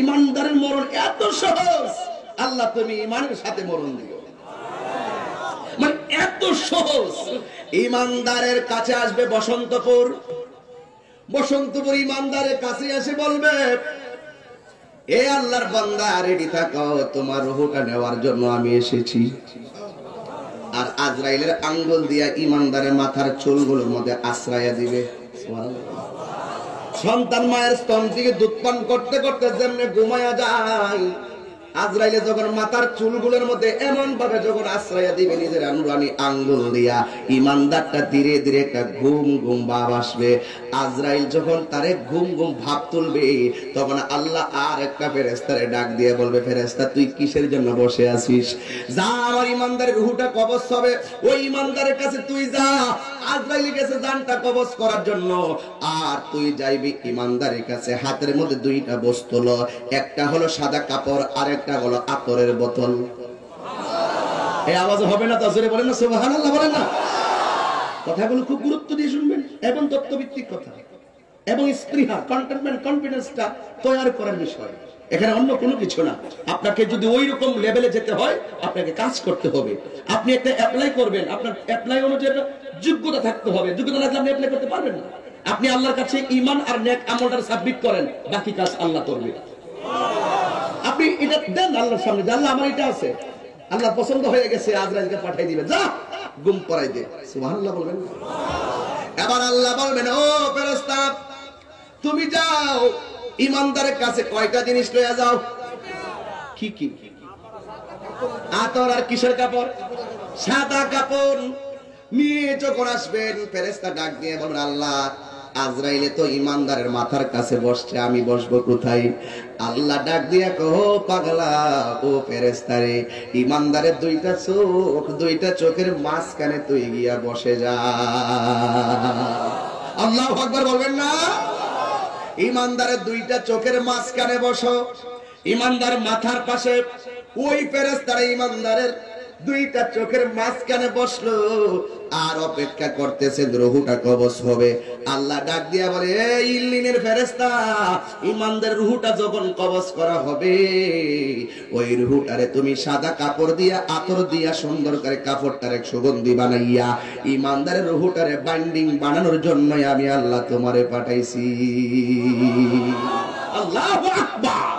ইমানদারের মরণ এত সহজ, আল্লাহ তুমি ইমানের সাথে মরণ দিও। মানে এত সহজ। ইমানদারের কাছে আসবে বসন্তপুর, বসন্তপুর ইমানদারের কাছে এসে বলবে, এ আল্লাহর বান্দা রেডি থাকো, তোমার রূহটা নেওয়ার জন্য আমি এসেছি। আর আজরাইলের আঙ্গুল দিয়া ইমানদারের মাথার চুলগুলোর মধ্যে আশ্রয়া দিবে। সন্তান মায়ের স্তন থেকে দুধ পান করতে করতে যেমনি ঘুমায়া যায়, আজরাইলে যখন মাথার চুলগুলোর মধ্যে এমন ভাবে যখন আশ্রয়া দিবে নিজের আনুরানি আঙ্গুল দিয়া, ইমানদারটা ধীরে ধীরে একটা ঘুম ঘুম ভাব আসবে। আজরাইল যখন তারে ঘুম ঘুম ভাব তুলবে, তখন আল্লাহ আর একটা ফেরেশতারে ডাক দিয়ে বলবে, ফেরেশতা তুই কিসের জন্য বসে আছিস? যা, আমার ইমানদারের রূহটা কবজ হবে, ওই ইমানদারের কাছে তুই যা। আজরাইলের কাছে জানটা কবজ করার জন্য। আর তুই যাইবি ইমানদারের কাছে, হাতের মধ্যে দুইটা বস্তু ল, একটা হলো সাদা কাপড় আর একটা হলো আতরের বোতল। এই আওয়াজ হবে না তো? জোরে বলেন না সুবহানাল্লাহ, বলেন না। কথাগুলো খুব গুরুত্ব দিয়ে শুনবেন, এবং তত্ত্বভিত্তিক কথা, এবং স্পৃহা, কন্টেনমেন্ট, কনফিডেন্সটা তৈরি করার বিষয়। এখানে অন্য কোনো কিছু না। আপনাকে যদি ওই রকম লেভেলে যেতে হয়, আপনাকে কাজ করতে হবে। আপনি একটা অ্যাপ্লাই করবেন, আপনার অ্যাপ্লাই অনুযায়ী যোগ্যতা থাকতে হবে। যোগ্যতা না থাকলে আপনি অ্যাপ্লাই করতে পারবেন না। আপনি আল্লাহর কাছে ঈমান আর নেক আমলটা সাবমিট করেন, বাকি কাজ আল্লাহ করবে। আপনি এটা দেন আল্লাহর সামনে, আল্লাহ আমার এটা আছে, আল্লাহ পছন্দ হয়ে গেছে, আজরাইলকে পাঠিয়ে দিবে, যা গুম করাই দে। সুবহানাল্লাহ বলবেন। এবার আল্লাহ বলবেন, ও ফেরেশতা তুমি যাও ইমানদারের কাছে, কয়টা জিনিস লইয়া যাও। কি কি? আতর আর কিসের কাপড়? সাদা কাপড় নিয়ে যখন আসবেন, ফেরেশতা ডাক দিয়ে বলবেন, আল্লাহ আজরাইলে তো ইমানদারের মাথার কাছে বসছে, আমি বসবো কোথায়? আল্লাহ ডাক দিয়া কহো পাগলা ও ফেরেশতারে, ইমানদারের দুইটা চোখের মাঝখানে তুই গিয়া বসে যা। আল্লাহু আকবার বলবেন না? ইমানদারের দুইটা চোখের মাঝখানে বসো। ইমানদার মাথার পাশে ওই ফেরেশতারা ইমানদারের দুইটা চোখের মাঝখানে বসলো আর অপেক্ষা করতেছেন রুহুটা কবজ হবে। আল্লাহ ডাক দিয়া বলে, এই ইল্লিনের ফেরেশতা, ইমানদার রুহুটা যখন কবজ করা হবে ওই রুহুটারে তুমি সাদা কাপড় দিয়া আতর দিয়া সুন্দর করে কাপড়টারে সুগন্ধি বানাইয়া ইমানদারের রুহুটারে বাইন্ডিং বানানোর জন্য আমি আল্লাহ তোমারে পাঠাইছি। আল্লাহু আকবার।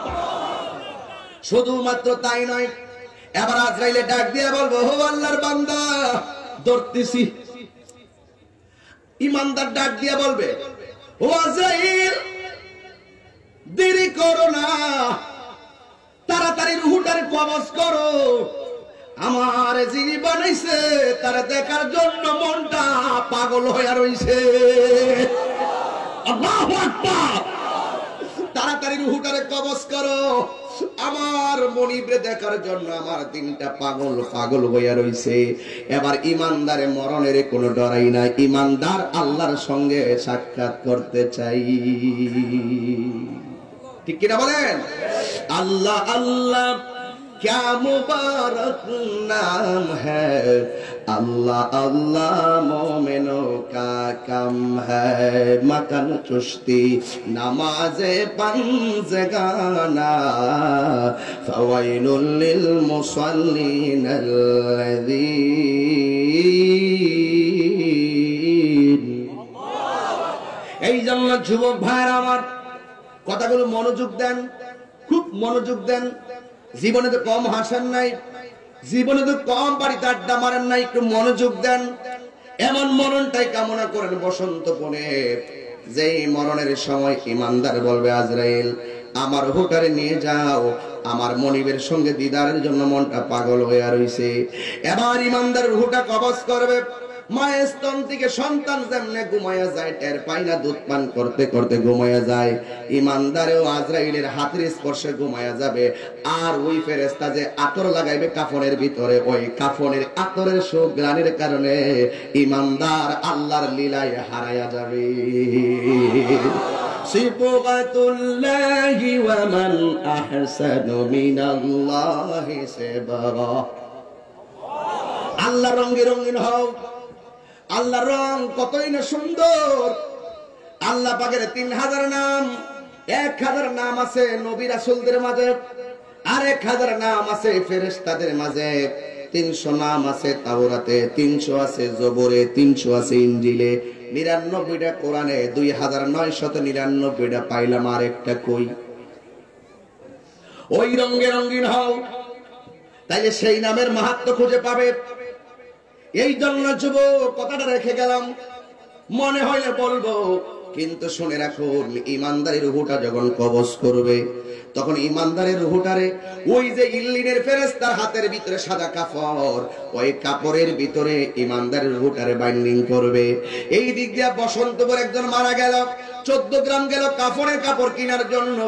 শুধুমাত্র তাই নয়, এবার আজরাইলে ডাক দিয়ে বলবো, ও আল্লাহর বান্দা ধরতেছি। ইমানদার ডাক দিয়ে বলবে, ও আজরাইল দেরি করো না, তাড়াতাড়ি রুহুটারে কবজ করো। আমার যিনি বানাইছে তারা দেখার জন্য মনটা পাগল হয়ে রইছে। আল্লাহু আকবার। তাড়াতাড়ি রুহুটারে কবজ করো, আমার মনিবরে দেখার জন্য আমার দিনটা পাগল হইয়া রইছে। এবার ইমানদারে মরণের কোনো ডরাই নাই, ইমানদার আল্লাহর সঙ্গে সাক্ষাৎ করতে চাই। ঠিক কিনা বলেন? আল্লাহ আল্লাহ क्या मुबारक नाम है, अल्लाह अल्लाह मोमिनों का काम है। मकन चुश्ती नमाज़े पंजगाना, फवैलुल लिल मुसल्लीन अल्लज़ीन। এই জন্য যুবক ভাইরা আমার, কথাগুলো মনোযোগ দেন, খুব মনোযোগ দেন। জীবনে তো কম হাসেন নাই, জীবনে তো কম বাড়িতে আড্ডা মারেন নাই, একটু মনোযোগ দেন। এমন মরণটাই কামনা করেন বসন্ত বনে, যেই মরণের সময় ইমানদার বলবে, আজরাইল আমার রুহুটারে নিয়ে যাও, আমার মনিবের সঙ্গে দিদারের জন্য মনটা পাগল হয়ে রইছে। এবার ইমানদার রুহুটা কবজ করবে। মায়ের স্তন থেকে সন্তান যেমনে ঘুমায়া যায়, টের পায় না, দুধ পান করতে করতে ঘুমায়া যায়, ইমানদারেও আজরাইলের হাতের স্পর্শে ঘুমায়া যাবে। আর ওই ফেরেশতা যে আতর লাগাইবে কাফনের ভিতরে, ওই কাফনের আতরের সুঘ্রাণের কারণে ইমানদার আল্লাহর লীলায় হারায়া যাবে। সিবগাতুল্লাহি ওয়া মান আহসানু মিনাল্লাহি সিবগা। আল্লাহ রঙে রঙিন হও। আল্লাহর রং কতই না সুন্দর। আল্লাহ পাকের 3000 নাম, 1000 নাম আছে নবী রাসূলদের মাঝে, আর 1000 নাম আছে ফেরেশতাদের মাঝে। 300 নাম আছে তাওরাতে, 300 আছে জবরে, 300 আছে ইনজিলে, 99টা কোরআনে, 2999টা পাইলাম, আর একটা কই? ওই রঙে রঙিন হও, তাইলে সেই নামের মাহাত্ম্য খুঁজে পাবে। এই জন্য যুবক কথাটা রেখে গেলাম, মনে হইলে বলবো, কিন্তু শুনে রাখুন, ইমানদারের রুহুটা যখন কবজ করবে তখন ইমানদারের রুহুটারে ওই যে ইল্লিনের ফেরেশতার হাতের ভিতরে সাদা কাপড়, ওই কাপড়ের ভিতরে ইমানদারের রুহুটারে বাইন্ডিং করবে। এই দিক দিয়ে বসন্তপুর একজন মারা গেল, 14 গ্রাম গেল কাফনের কাপড় কেনার জন্য,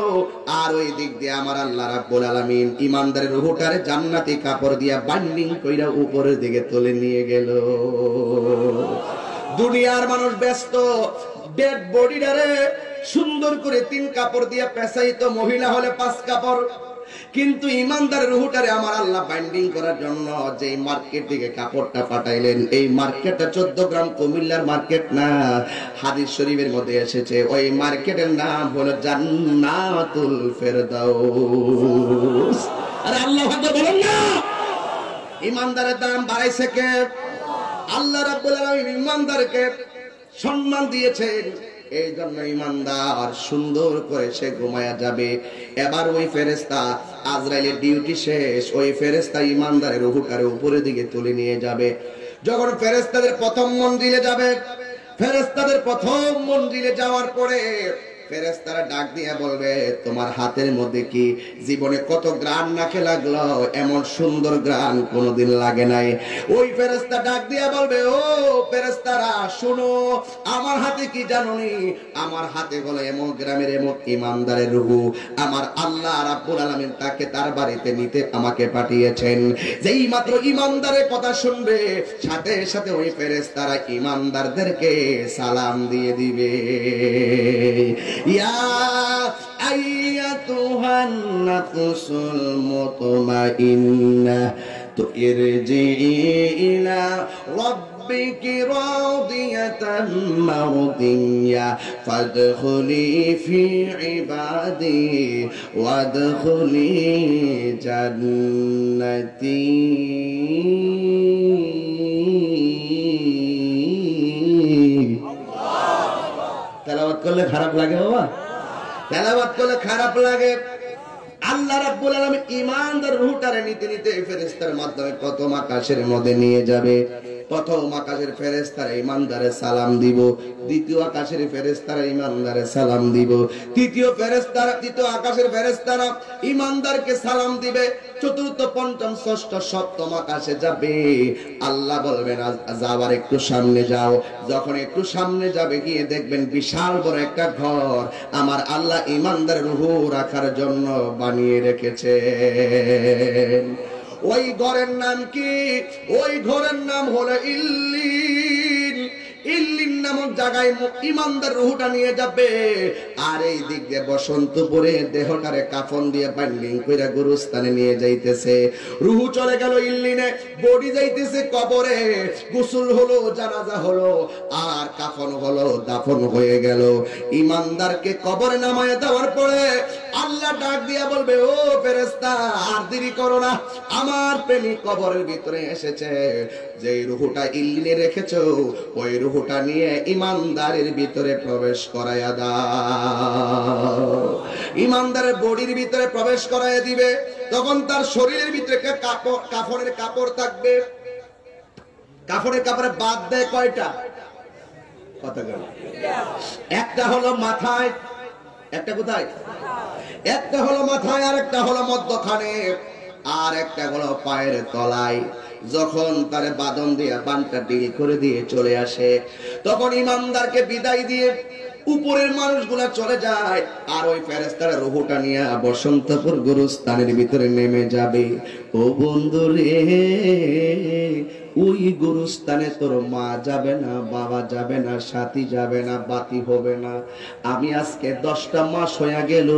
আর ওই দিক দিয়ে আমার আল্লাহ রাব্বুল আলামিন ইমানদারের রুহুটারে জান্নাতি কাপড় দিয়া বাইন্ডিং কইরা উপরের দিকে তুলে নিয়ে গেল। দুনিয়ার মানুষ ব্যস্ত ডেড বডিটারে সুন্দর করে 3 কাপড় দিয়া পেঁচাইতো, মহিলা হলে 5 কাপড়। কিন্তু ইমানদারের রুহুটারে আমার আল্লাহ বাইন্ডিং করার জন্য যে মার্কেট থেকে কাপড়টা পাঠাইলেন, এই মার্কেটটা 14 গ্রাম কুমিল্লার মার্কেট না, হাদিস শরীফের মধ্যে এসেছে, ওই মার্কেটের নাম হলো জান্নাতুল ফেরদাউস। আরে আল্লাহ আকবার বলেন না। ইমানদারের দাম বাড়াইছে কে? আল্লাহ রাব্বুল আলামিন ইমানদারকে সম্মান দিয়েছেন। এই জন্য ইমানদার সুন্দর করে সে ঘুমায়া যাবে। এবার ওই ফেরেশতা আজরাইলের ডিউটি শেষ, ওই ফেরেশতা ইমানদারের রুহুটারে উপরের দিকে তুলে নিয়ে যাবে। যখন ফেরেশতাদের প্রথম মঞ্জিলে যাবে, ফেরেশতাদের প্রথম মঞ্জিলে যাওয়ার পরে ফেরেশতারা ডাক দিয়ে বলবে তোমার হাতের মধ্যে কি জীবনে কত গ্রাণ নাকে লাগলো, এমন সুন্দর গ্রাণ কোনোদিন লাগে নাই। ওই ফেরেশতা ডাক দিয়ে বলবে ও ফেরেশতারা শুনো, আমার হাতে কি জানোনি? আমার হাতে বলে এমন গ্রামের এমন ইমানদারের রূহ আমার আল্লাহ রাব্বুল আলামিন তাকে তার বাড়িতে নিতে আমাকে পাঠিয়েছেন। যেই মাত্র ইমানদারের কথা শুনবে সাথে সাথে ওই ফেরেশতারা ইমানদারদেরকে সালাম দিয়ে দিবে। ইয়া আইয়াতুহান নাফসুল মুতমাইন্নাহ তুরজিই ইলা রাব্বিকি রাদিয়াতাম মারদিয়া ফাদখুলি ফি ইবাদি ওয়াদখুলি জান্নাতি। তেলাওয়াত করলে খারাপ লাগে বাবা? তেলাওয়াত করলে খারাপ লাগে? আল্লাহ রাব্বুল আলামিন ঈমানদার রূহটারে নিতে নিতে ফেরেশতার মাধ্যমে প্রথম আকাশের মধ্যে নিয়ে যাবে। প্রথম আকাশের ফেরেশতারা ঈমানদারে সালাম দিব, দ্বিতীয় আকাশের ফেরেশতারা ঈমানদারে সালাম দিব, তৃতীয় আকাশের ফেরেশতারা ঈমানদারকে সালাম দিবে, চতুর্থ পঞ্চম ষষ্ঠ সপ্তম আকাশে যাবে। আল্লাহ বলবেন যাবার একটু সামনে যাও। যখন একটু সামনে যাবে গিয়ে দেখবেন বিশাল বড় একটা ঘর আমার আল্লাহ ঈমানদার রূহ রাখার জন্য বানিয়ে রেখেছে। ওই ঘরের নাম কি? ওই ঘরের নাম হলো ইল্লিন। ইল্লিন নামক জায়গায় ঈমানদার রূহটা নিয়ে যাবে। আর এই দিক দিয়ে বসন্তপুরে দেহটারে কাফন দিয়ে বাইন্ডিং কইরা গুরুস্থানে নিয়ে যাইতেছে। রূহ চলে গেল ইল্লিনে, বডি যাইতেছে কবরে। গোসল হলো, জানাজা হলো, আর কাফন হলো, দাফন হয়ে গেল। ঈমানদারকে কবরে নামায় দেওয়ার পরে আল্লাহ ডাক দিয়া বলবে ও ফেরেশতা আর দেরি করো না, আমার প্রেমিক কবরের ভিতরে এসেছে। যে রূহটা ইল্লিনে রেখেছো ওই রূহটা নিয়ে ঈমানদারের ভিতরে প্রবেশ করায়া দাও। ঈমানদারের বডির ভিতরে প্রবেশ করায়া দিবে। তখন তার শরীরের ভিতরে কাফনের কাপড় থাকবে। কাফনের কাপড়ে বাদ দেয় কয়টা? কথা গেল একটা হলো মাথায়, একটা কোথায়? একটা হলো মাথায়, আর একটা হলো মধ্যখানে, আর একটা হলো পায়ের তলায়। যখন তারে বাঁধন দিয়ে বানটা ডিল করে দিয়ে চলে আসে তখন ঈমানদারকে বিদায় দিয়ে উপরের মানুষগুলা চলে যায়। আর ওই ফেরেশতারা রূহটা নিয়ে বসন্তপুর গুরুস্থানের ভিতরে নেমে যাবে। ও বন্ধু রে, ওই গুরুস্থানে তোর মা যাবে না, বাবা যাবে না, সাথী যাবে না, বাতি হবে না। আমি আজকে 10টা মাস হয়ে গেল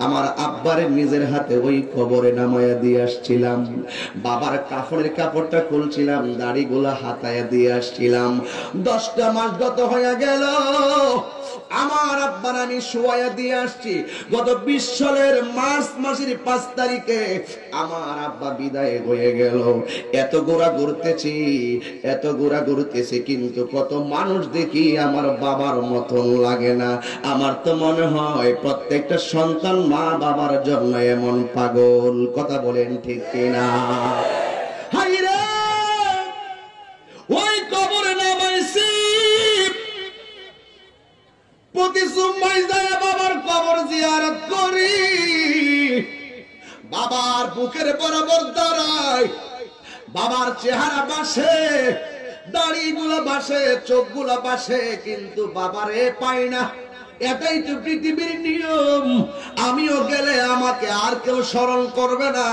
আমার আব্বারে নিজের হাতে ওই কবরে নামায়া দিয়ে আসছিলাম। বাবার কাফনের কাপড়টা খুলছিলাম, দাড়িগুলা হাতায়া দিয়ে আসছিলাম। 10টা মাস গত হয়ে গেল, আমার আব্বার আমি শোয়া দিয়ে আসছি। গত 20 সালের মার্চ মাসের 5 তারিখে আমার আব্বা বিদায় হয়ে গেল। এত গোড়া ঘুরতেছি, কিন্তু কত মানুষ দেখি আমার বাবার মতন লাগে না। আমার তো মনে হয় প্রত্যেকটা সন্তান মা বাবার জন্য এমন পাগল। কথা বলেন ঠিক কিনা? হাই রে, ওই কবরে নামাইছি, প্রতি সুম্মায় যায় বাবার কবর জিয়ারত করি। বাবার বুকের বরাবর দাঁড়াই, বাবার চেহারা বাসে, দাড়িগুলা বাসে, চোখগুলা বাসে, কিন্তু বাবারে পাই না। এটাই তো পৃথিবীর নিয়ম। আমিও গেলে আমাকে আর কেউ স্মরণ করবে না।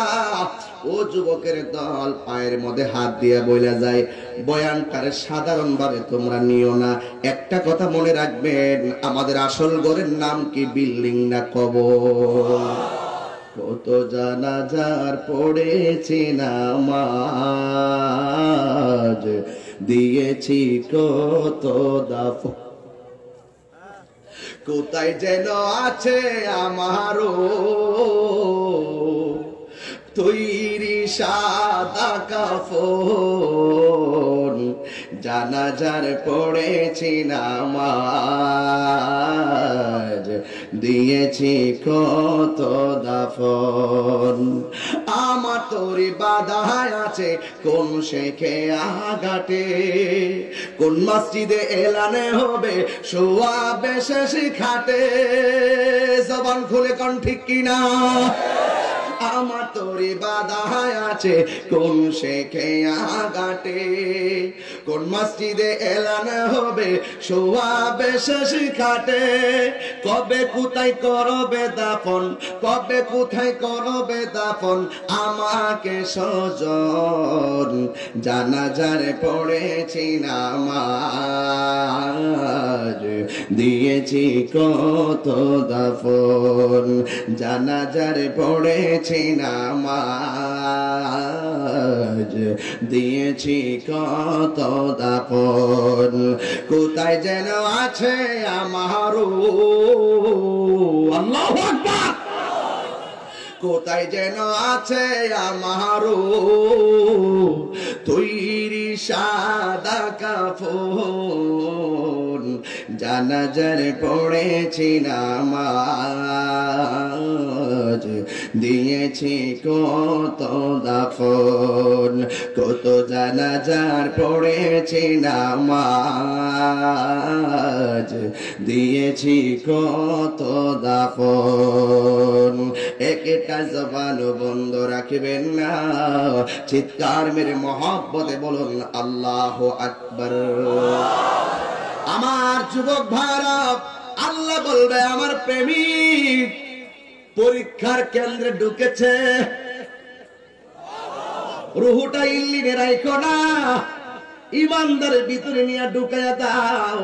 ও যুবকের দল, পায়ের মধ্যে হাত দিয়ে বইলা যায়, বয়ানটারে সাধারণ ভাবে তোমরা নিও না। একটা কথা মনে রাখবেন, আমাদের আসল ঘরের নাম কি? বিল্ডিং না কবর। কত জানাজার পড়েছি নামাজ, দিয়েছি কত দাফন, কোথায় যেন আছে আমারও তৈরি সাদা কাফন। জানাজার পড়েছি নামাজ, দিয়েছি কত দাফন। আমার তোরে বাধায় আছে কোন শেখে আঘাটে, কোন মসজিদে এলানে হবে সোয়াবে শেষ খাটে। জবান খুলে কোন ঠিক কিনা? আমার তোরে বাধায় আছে কোন শেখে আঘাটে, কোন মসজিদে এলানে হবে সোয়াবে শেষ খাটে। কবে কোথায় করবে দাফন, কবে কোথায় করবে দাফন আমাকে সজন। জানাজারে পড়েছি নামাজ, দিয়েছি কত দাফন। জানাজারে পড়েছি নামাজ, দিয়েছি কত দাফন। কোথায় যেন আছে আমারও, আল্লাহু আকবার, কোথায় যেন আছে আমারও তৈরি সাদা কাফন। জানাজার পড়েছি নামাজ, দিয়েছি কত দাফন। কত জানাজার পড়েছি নামাজ, দিয়েছি কত দাফন। একটা জবান বন্ধ রাখবেন না, চিৎকার মেরে মহব্বতে বলুন আল্লাহু আকবার। আমার যুবক ভাইরা, আল্লাহ বলবে আমার প্রেমিক পরীক্ষার কেন্দ্রে ঢুকেছে, রুহুটা ইল্লিনে রাখো না, ইমানদারের ভিতরে নিয়ে ঢুকাইয়া দাও।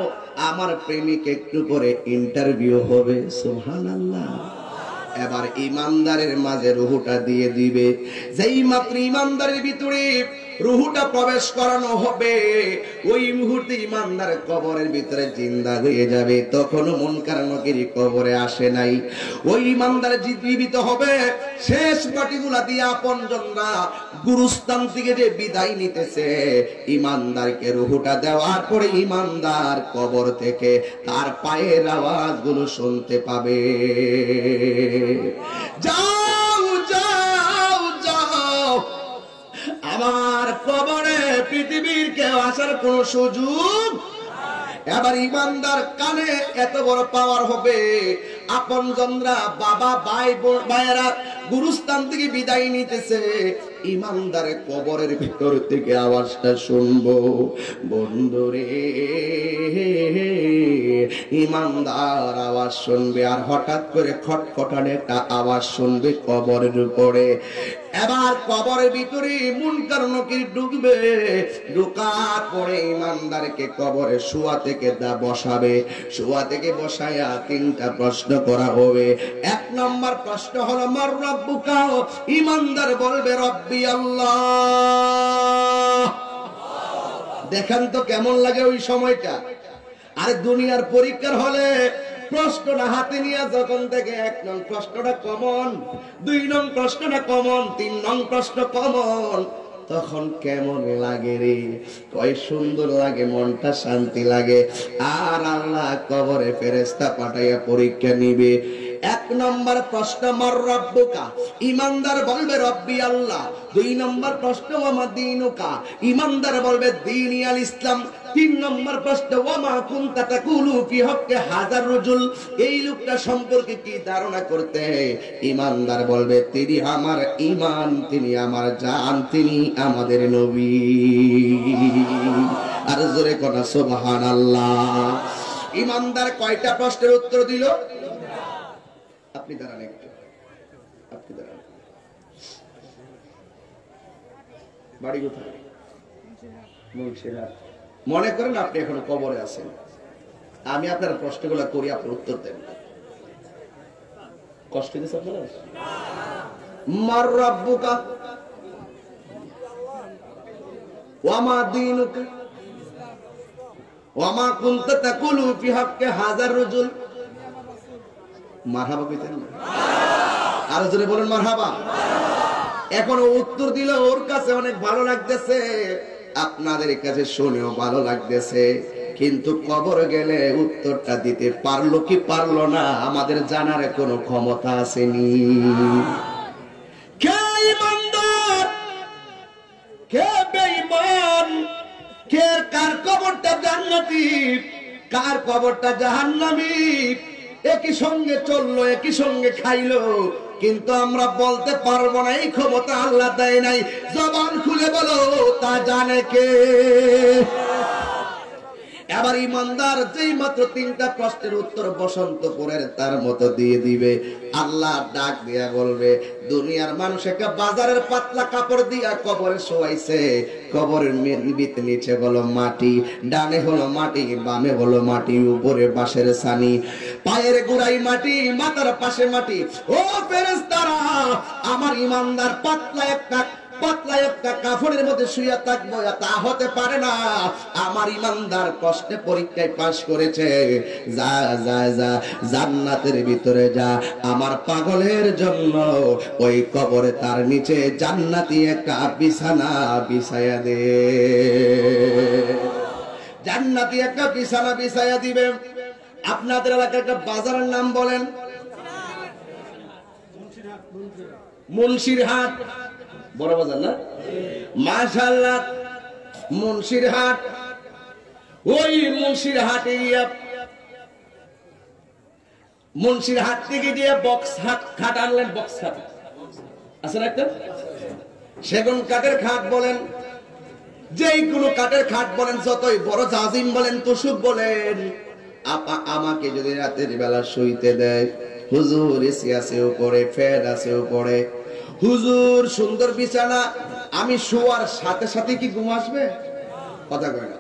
আমার প্রেমিক একটু পরে ইন্টারভিউ হবে। সুবহানাল্লাহ। এবার ইমানদারের মাঝে রুহুটা দিয়ে দিবে। যেই মাত্র ইমানদারের ভিতরে রুহুটা প্রবেশ করানো হবে, ওই মুহূর্তে ইমানদার কবরের ভিতরে জিন্দা হয়ে যাবে। তখনও মুনকার নকির কবরে আসে নাই। ওই ইমানদার জীবিত হবে। শেষ মাটিগুলা দিয়ে আপনজনরা গুরুস্থান থেকে যে বিদায় নিতেছে, ইমানদারকে রুহুটা দেওয়ার পরে ইমানদার কবর থেকে তার পায়ের আওয়াজগুলো শুনতে পাবে। যাও যাও যাও, আমার কবরে পৃথিবীর কেউ আসার কোন সুযোগ। এবার ইমানদার কানে এত বড় পাওয়ার হবে, আপনজনরা বাবা ভাই ভাইয়েরা গুরুস্থান থেকে বিদায় নিতেছে, ইমানদার কবরের ভিতর থেকে আওয়াজটা শুনবো। বন্ধুরে, ইমানদার আওয়াজ শুনবে, আর হঠাৎ করে খটখটানে একটা আওয়াজ শুনবে কবরের উপরে। এবার কবরের ভিতরে মুনকার নকির ঢুকবে। ঢুকার পরে ইমানদারকে কবরে শোয়া থেকে বসাবে। শোয়া থেকে বসায়া তিনটা প্রশ্ন করা হবে। এক নম্বর প্রশ্ন হলো মার রব্বুকা। ইমানদার বলবে রব্বি আল্লাহ। দেখেন তো কেমন লাগে ওই সময়টা। আর দুনিয়ার পরীক্ষার হলে প্রশ্নটা হাতে নিয়ে যখন থেকে 1 নং প্রশ্নটা কমন, 2 নং প্রশ্নটা কমন, 3 নং প্রশ্ন কমন, তখন কেমন লাগে রে, কয় সুন্দর লাগে, মনটা শান্তি লাগে। আর আল্লাহ কবরে ফেরেশতা পাঠাইয়া পরীক্ষা নিবে। 1 নম্বর প্রশ্ন মার রব্বুকা। ইমানদার বলবে রব্বি আল্লাহ। 2 নম্বর প্রশ্ন ওয়া দীনুকা। ইমানদার বলবে দীনি আল ইসলাম। 3 নম্বর প্রশ্ন ওয়া মা কুনতা তাকুলু ফি হক্কে হাজার রাজুল। এই লোকটা সম্পর্কে কি ধারণা করতে? ইমানদার বলবে তিনি আমার ঈমান, তিনি আমার জান, তিনি আমাদের নবী। আর জোরে কোনা সুবহানাল্লাহ। ইমানদার কয়টা প্রশ্নের উত্তর দিল? আপনি দাঁড়ান একটু, আপনি দাঁড়ান। বাড়ি কোথায়? মুন্সিরহাট। মনে করেন আপনি এখন কবরে আছেন, আমি আপনার প্রশ্নগুলো করি, আপনার উত্তর দেন। কষ্ট দিচ্ছে আপনারা? মার রব্বুকা ওয়া মা দীনুকা ওয়া মা কুনতা তাকুলু ফি হক্কে হাজার রাজুল। মারহাবা কইতেন না? আর জোরে বলেন মারহাবা। এখন উত্তর দিলে ওর কাছে অনেক ভালো লাগতেছে, আপনাদের কাছে শুনেও ভালো লাগতেছে। কিন্তু কবর গেলে উত্তরটা দিতে পারলো কি পারলো না আমাদের জানার কোনো ক্ষমতা আসেনি। কে ইমানদার, কে বেঈমান, কে কার কবরটা জান্নাতি, কার কবরটা জাহান্নামী, একই সঙ্গে চললো, একই সঙ্গে খাইলো, কিন্তু আমরা বলতে পারবো না। এই ক্ষমতা আল্লাহ দেয় নাই। জবান খুলে বলো, তা জানে কে? এবার ইমানদার যেই মাত্র 3টা প্রশ্নের উত্তর বসন্তপুরের তার মতো দিয়ে দিবে, আল্লাহ ডাক দিয়া বলবে, দুনিয়ার মানুষ একটা বাজারের পাতলা কাপড় দিয়া কবরে শোয়াইছে, কবরের নিচে হলো মাটি, ডানে হলো মাটি, বামে হলো মাটি, উপরে বাঁশের ছানি, পায়ের গোড়ায় মাটি, মাথার পাশে মাটি। ও ফেরেশতারা, আমার ইমানদার পাতলা একটা কাফনের মধ্যে শুয়ে থাকবো, তা হতে পারে না। আমার ইমানদার প্রশ্নে পরীক্ষায় পাশ করেছে, যা যা যা জান্নাতের ভিতরে যা, আমার পাগলের জন্য ওই কবরে তার নিচে জান্নাতি একটা বিছানা বিছায়া দে, জান্নাতি একটা বিছানা বিছায়া দিবে। আপনাদের এলাকার একটা বাজারের নাম বলেন। মুন্সিরহাট, বড় বাজার না? মাশাআল্লাহ, মুন্সিরহাট। ওই মুন্সিরহাট থেকে গিয়ে বক্স খাট আনলেন। বক্স খাট আছে না একটা? সেগুন কাঠের খাট বলেন, যেই কোনো কাঠের খাট বলেন, যতই বড় জাজিম বলেন, তুসুক বলেন, আমাকে যদি রাতের বেলা শুইতে দেয়, হুজুর এসি আছে উপরে, ফ্যান আছে উপরে, হুজুর সুন্দর বিছানা, আমি শোয়ার সাথে সাথে কি ঘুম আসবে? কথা কয় না।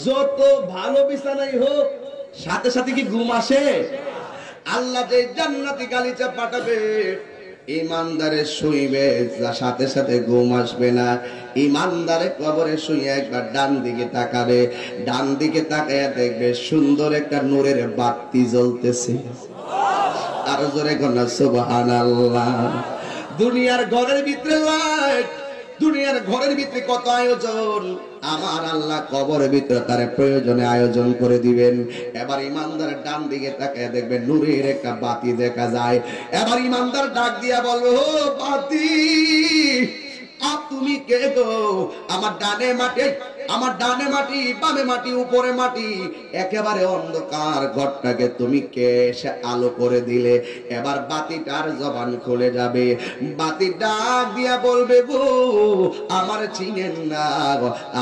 যত ভালো বিছানাই হোক, সাথে সাথে কি ঘুম আসে? আল্লাহ যে জান্নাতি গালিচা পাঠাবে, ইমানদারে শুইবে, সাথে সাথে ঘুম আসবে না। ইমানদারে কবরে শুয়ে একবার ডান দিকে তাকাবে, ডান দিকে তাকায়া দেখবে সুন্দর একটা নূরের বাতি জ্বলতেছে। আরো জোরে কন্যা সুবহানাল্লাহ। দুনিয়ার ঘরের ভিতরে লাইট, দুনিয়ার ঘরের ভিতরে কত আয়োজন, আমার আল্লাহ কবরের ভিতরে তার প্রয়োজনে আয়োজন করে দিবেন। এবার ইমানদার ডান দিকে তাকায় দেখবেন নূরের একটা বাতি দেখা যায়। এবার ইমানদার ডাক দিয়া বলবে, ও বাতি, তুমি কে গো? আমার ডানে মাটি, আমার ডানে মাটি, বামে মাটি, উপরে মাটি, একেবারে অন্ধকার ঘরটাকে তুমি কে এসে আলো করে দিলে? এবার বাতিটার জবান খুলে যাবে, বাতি ডাক দিয়া বলবে, গো আমার চিনেন না,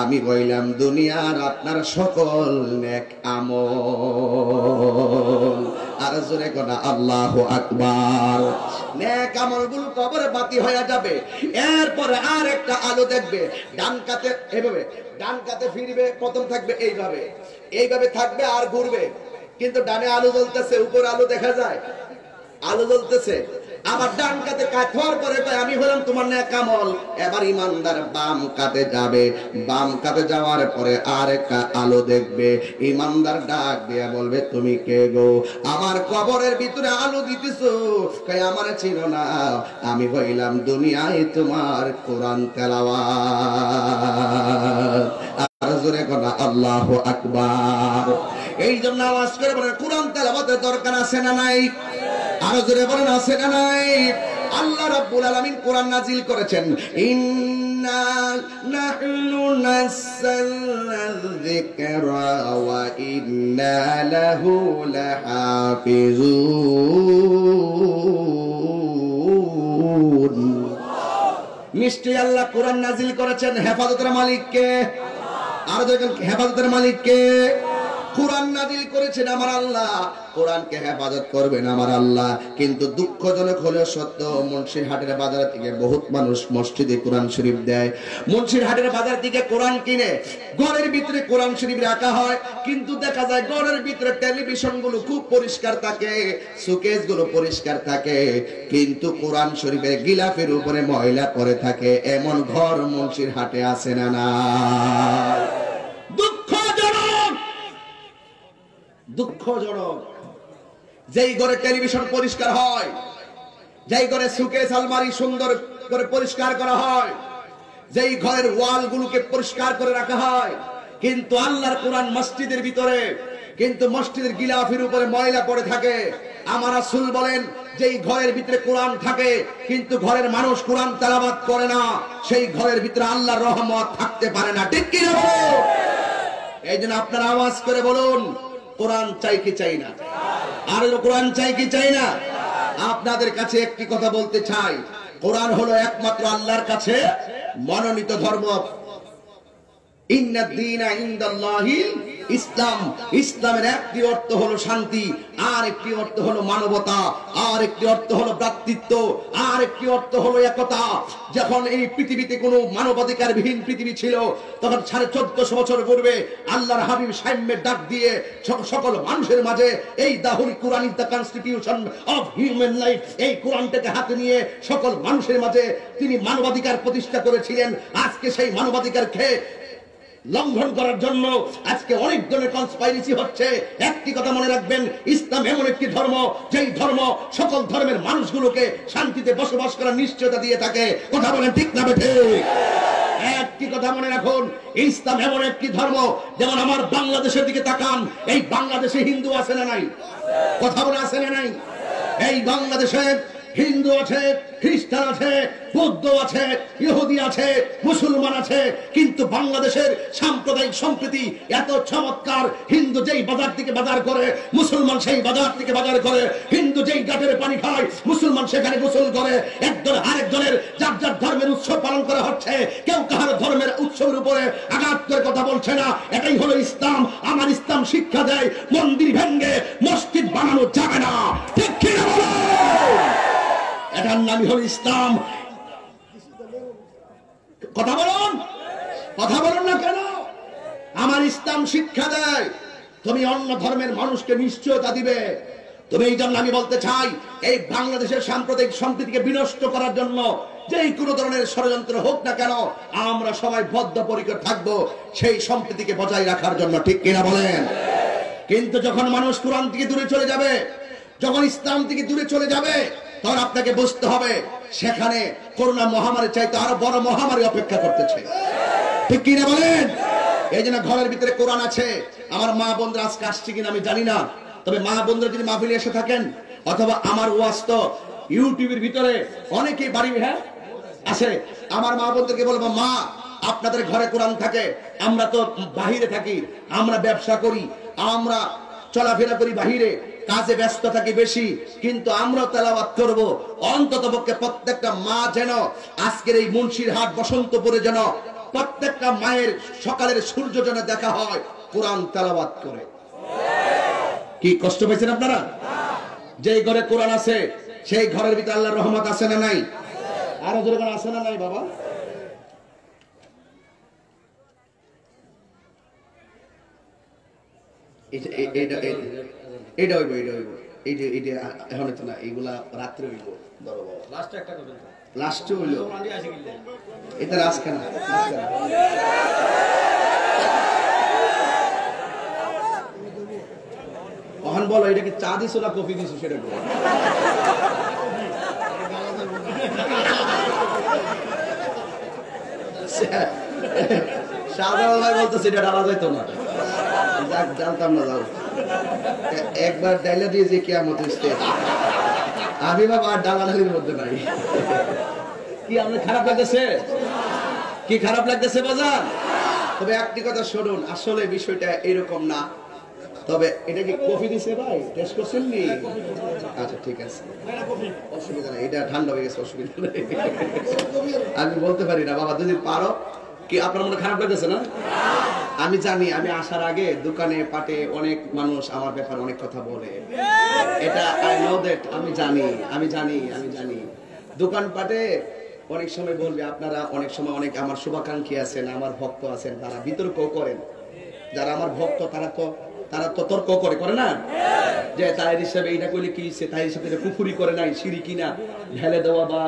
আমি বললাম দুনিয়ার আপনার সকল নেক আমল। আর জোরে কোনা আল্লাহু আকবার। নেক আমলগুলো কবরে বাতি হয়ে যাবে। এরপরে আর একটা আলো দেখবে, ডান কাতে এভাবে, ডান কাতে ফিরবে, প্রথম থাকবে এইভাবে, এইভাবে থাকবে আর ঘুরবে, কিন্তু ডানে আলো জ্বলতেছে, উপরে আলো দেখা যায়, আলো জ্বলতেছে। আবার ডান কাতে কাজ হওয়ার পরে আমি হলাম তোমার নেক আমল। এবার ইমানদার বাম কাতে যাবে, বাম কাতে যাওয়ার পরে আর একটা আলো দেখবে। ইমানদার ডাক দিয়া বলবে, তুমি কে গো? আমার কবরের ভিতরে আলো দিতেছো, কই আমার ছিল না, আমি হইলাম দুনিয়ায় তোমার কোরআন তেলাওয়াত। আর জোরে কোনা আল্লাহু আকবার। এই জন্য আওয়াজ করে বলেন, কোরআন তেলাওয়াতের দরকার আছে না নাই? আরো জোরে বলেন, আছে না নাই? আল্লাহ রাব্বুল আলামিন কোরআন নাজিল করেছেন, ইন্না নাহনু নাযালনা যিকরা ওয়া ইন্না লাহু লাহাফিজুন। নিশ্চয়ই আল্লাহ কোরআন নাজিল করেছেন, হেফাজতের মালিক কে? আর দেখেন, হেফাজতের মালিক কে? কোরআন নাজিল করেছেন আমার আল্লাহ, কোরআনকে হেফাজত করবেন আমার আল্লাহ। কিন্তু দুঃখজনক হলেও সত্য, মুন্সিরহাটের বাজার থেকে বহুত মানুষ মসজিদে কোরআন শরীফ দেয়, মুন্সিরহাটের বাজার থেকে কোরআন কিনে ঘরের ভিতরে কোরআন শরীফ রাখা হয়, কিন্তু দেখা যায় ঘরের ভিতরে টেলিভিশন গুলো খুব পরিষ্কার থাকে, সুকেস গুলো পরিষ্কার থাকে, কিন্তু কোরআন শরীফের গিলাফের উপরে ময়লা পড়ে থাকে। এমন ঘর মুন্সিরহাটে আছে না না? দুঃখজনক। যেই ঘরে টেলিভিশন পরিষ্কার হয়, যেই ঘরে সুকেস আলমারি সুন্দর করে পরিষ্কার করা হয়, যেই ঘরের ওয়াল গুলোকে পরিষ্কার করে রাখা হয়, কিন্তু আল্লাহর কোরআন মসজিদের ভিতরে, কিন্তু মসজিদের গিলাফের উপরে ময়লা পড়ে থাকে। আমার রাসূল বলেন, যেই ঘরের ভিতরে কোরআন থাকে কিন্তু ঘরের মানুষ কোরআন তেলাওয়াত করে না, সেই ঘরের ভিতরে আল্লাহর রহমত থাকতে পারে না। ঠিক কি না? এই জন্য আপনারা আওয়াজ করে বলুন, কোরআন চাই কি চাই না? আর কোরআন চাই কি চাই না? আপনাদের কাছে একটি কথা বলতে চাই, কোরআন হলো একমাত্র আল্লাহর কাছে মনোনীত ধর্ম। ইন্নাদ-দীনা ইনদাল্লাহিল ইসলাম। ইসলামের একটি অর্থ হলো শান্তি, আর একটি অর্থ হলো মানবতা, আর একটি অর্থ হলো ভ্রাতৃত্ব, আর একটি অর্থ হলো একতা। যখন এই পৃথিবীতে কোনো মানবাধিকারবিহীন পৃথিবী ছিল, তখন 1450 বছর পূর্বে আল্লাহর হাবিব সাম্যের ডাক দিয়ে সকল মানুষের মাঝে এই the Holy Quran is the constitution of human life, এই কোরআনটাকে হাতে নিয়ে সকল মানুষের মাঝে তিনি মানবাধিকার প্রতিষ্ঠা করেছিলেন। আজকে সেই মানবাধিকারকে লঙ্ঘন করার জন্য আজকে অনেক ধরনের কনস্পাইরেসি হচ্ছে। একটি কথা মনে রাখবেন, ইসলাম এমন একটি ধর্ম, যেই ধর্ম সকল ধর্মের মানুষগুলোকে শান্তিতে বসবাস করার নিশ্চয়তা দিয়ে থাকে। কথা বলেন ঠিক না বেঠিক? একটি কথা মনে রাখুন, ইসলাম এমন একটি ধর্ম, যেমন আমার বাংলাদেশের দিকে তাকান, এই বাংলাদেশে হিন্দু আছে না নাই? কথা বলে আছে না নাই? এই বাংলাদেশে হিন্দু আছে, খ্রিস্টান আছে, বৌদ্ধ আছে, ইহুদি আছে, মুসলমান আছে, কিন্তু বাংলাদেশের সাম্প্রদায়িক সম্প্রীতি এত চমৎকার। হিন্দু যেই বাজার থেকে বাজার করে, মুসলমান সেই বাজার থেকে বাজার করে। হিন্দু যেই ঘাটের পানি খায়, মুসলমান সেখানে গোসল করে। একজন আরেকজনের যার যার ধর্মের উৎসব পালন করা হচ্ছে, কেউ কাহার ধর্মের উৎসবের উপরে আঘাত করে কথা বলছে না। এটাই হলো ইসলাম। আমার ইসলাম শিক্ষা দেয়, মন্দির ভেঙ্গে মসজিদ বানানো যাবে না। ঠিক কি না বলো? এটার নামই হল ইসলাম। কথা বলুন, কথা বলুন না কেন? আমার ইসলাম শিক্ষা দেয় তুমি অন্য ধর্মের মানুষকে নিশ্চয়তা দিবে। তুমি এই জন্য আমি বলতে চাই, এই বাংলাদেশের সাম্প্রদায়িক সম্প্রীতিকে বিনষ্ট করার জন্য যেই কোনো ধরনের ষড়যন্ত্র হোক না কেন, আমরা সবাই বদ্ধপরিকর থাকবো সেই সম্প্রীতিকে বজায় রাখার জন্য। ঠিক কিনা বলেন? কিন্তু যখন মানুষ কোরআন থেকে দূরে চলে যাবে, যখন ইসলাম থেকে দূরে চলে যাবে, তখন আপনাকে বুঝতে হবে সেখানে করোনা মহামারী চাইতে আরো বড় মহামারী অপেক্ষা করতেছে। ঠিক কিনা বলেন? এই জন্য ঘরের ভিতরে কোরআন আছে। আমার মা বোনরা আজকে আসছে কিনা আমি জানি না, তবে মা বোনরা যদি মাহফিলে এসে থাকেন, অথবা আমার ওয়াজ তো ইউটিউবের ভিতরে অনেকেই বাড়ি আছে, আমার মা বোনদেরকে বলবো, মা আপনাদের ঘরে কোরআন থাকে, আমরা তো বাহিরে থাকি, আমরা ব্যবসা করি, আমরা চলাফেরা করি বাহিরে, কাজে ব্যস্ত থাকি বেশি, কিন্তু আমরা তেলাওয়াত করব। অন্ততপক্ষে প্রত্যেকটা মা যেন আজকের এই মুন্সিরহাট বসন্তপুরে যেন প্রত্যেকটা মায়ের সকালের সূর্য যেন দেখা হয় কোরআন তেলাওয়াত করে। কি কষ্ট পাইছেন আপনারা? যেই ঘরে কোরআন আছে সেই ঘরের ভিতরে আল্লাহর রহমত আছে না নাই? আরো জোরে কোরআন আছে না নাই বাবা? এটা হইব, এটা হইব, এইটা এখন তো না, এইগুলা রাত্রে হইব। ধরো লাস্টে হইল, এটা রাজ কেন? ওখান বলো, এটা কি চা দিছো না কফি দিছো সেটা বলো। সাধারণ বলতেছে এটা ডালা যাইতো না, জানতাম না। যাও একবার ডাইলা দিয়ে যে কিয়ামত হইছে, আমি বাবা আর ডালাডালির মধ্যে নাই। কি আপনার খারাপ লাগতেছে? কি খারাপ লাগতেছে বাজার? তবে একটি কথা শুনুন, আসলে বিষয়টা এরকম না। তবে এটা কি কফি দিছে ভাই? টেস্ট করছেন নি? আচ্ছা ঠিক আছে, অসুবিধা নাই, এটা ঠান্ডা হয়ে গেছে, অসুবিধা নেই। আমি বলতে পারি না বাবা, যদি পারো। কি আপনার মনে খারাপ লাগতেছে না? আমি জানি, আমি আসার আগে দোকানে পাটে অনেক মানুষ আমার ব্যাপারে অনেক কথা বলে, এটা আই নো দ্যাট, আমি জানি, আমি জানি, আমি জানি। দোকান পাটে অনেক সময় বলবে, আপনারা অনেক সময় অনেক আমার শুভাকাঙ্ক্ষী আছেন, আমার ভক্ত আছেন, তারা বিতর্ক করেন। যারা আমার ভক্ত তারা তো তর্ক করে না, যে তাই হিসাবে এটা করলে কি হচ্ছে, তাই হিসাবে কুফুরি করে নাই, সিঁড়ি কিনা ঢেলে দেওয়া বা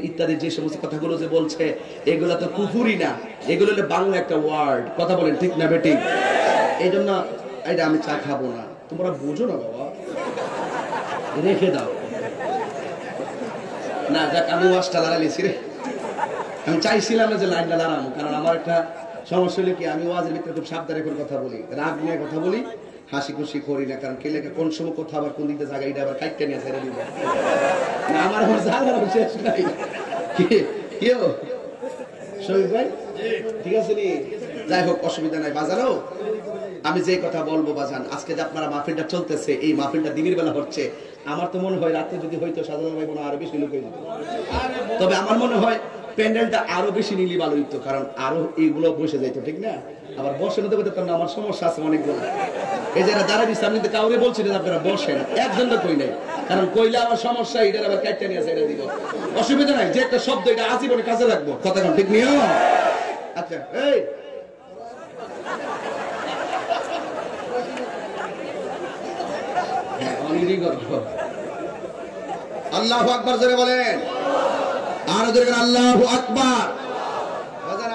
ইত্যাদি যে সমস্ত কথাগুলো যে বলছে, এগুলা তো কুফুরি না, এগুলো হলো বাংলা একটা ওয়ার্ড। কথা বলেন ঠিক না বেটি? এই জন্য এটা আমি চা খাবো না। তোমরা বুঝো না বাবা, রেখে দাও না। যাক, আমি ওয়াজটা লড়াইছি রে, আমি চাইছিলাম যে লাইনটা লড়াবো, কারণ আমার একটা সমস্যা হলো কি, আমি ওয়াজের ভিতরে খুব সাবধানে করে কথা বলি, রাগ নিয়ে কথা বলি, হাসি খুশি করি না, কারণ কে লেখা কোন সময় কথা আবার কোন দিকে জায়গা, এটা আবার কাইটটা নিয়ে ছেড়ে দিব না, আমার আবার জানার শেষ নাই। কেউ শহীদ ভাই ঠিক আছে নি? যাই হোক, অসুবিধা নাই বাজানো। আমি যে কথা বলবো বাজান, আজকে যে আপনারা মাহফিলটা চলতেছে, এই মাহফিলটা দিনের বেলা হচ্ছে, আমার তো মনে হয় রাতে যদি হয়তো সাধারণ ভাই আরো বেশি লোক হয়ে যেত। তবে আমার মনে হয় প্যান্ডেলটা আরো বেশি নিলি ভালো হইতো, কারণ আরো এইগুলো বসে যাইতো, ঠিক না? আবার বসে নিতে পারতাম না, আমার সমস্যা আছে অনেকগুলো। এই যারা দাঁড়া দিচ্ছে, আমি তো কাউরে বলছি না আপনারা বসেন, একজন তো কই নাই, কারণ কইলে আমার সমস্যা, এটার আবার কাইটটা নিয়ে ছেড়ে দিব। অসুবিধা নাই, যে একটা শব্দ এটা আজীবনে কাজে রাখবো, কথা কোন ঠিক নিও। আচ্ছা, এই আল্লাহু আকবার জোরে বলেন, আর জোরে বলেন আল্লাহু আকবার।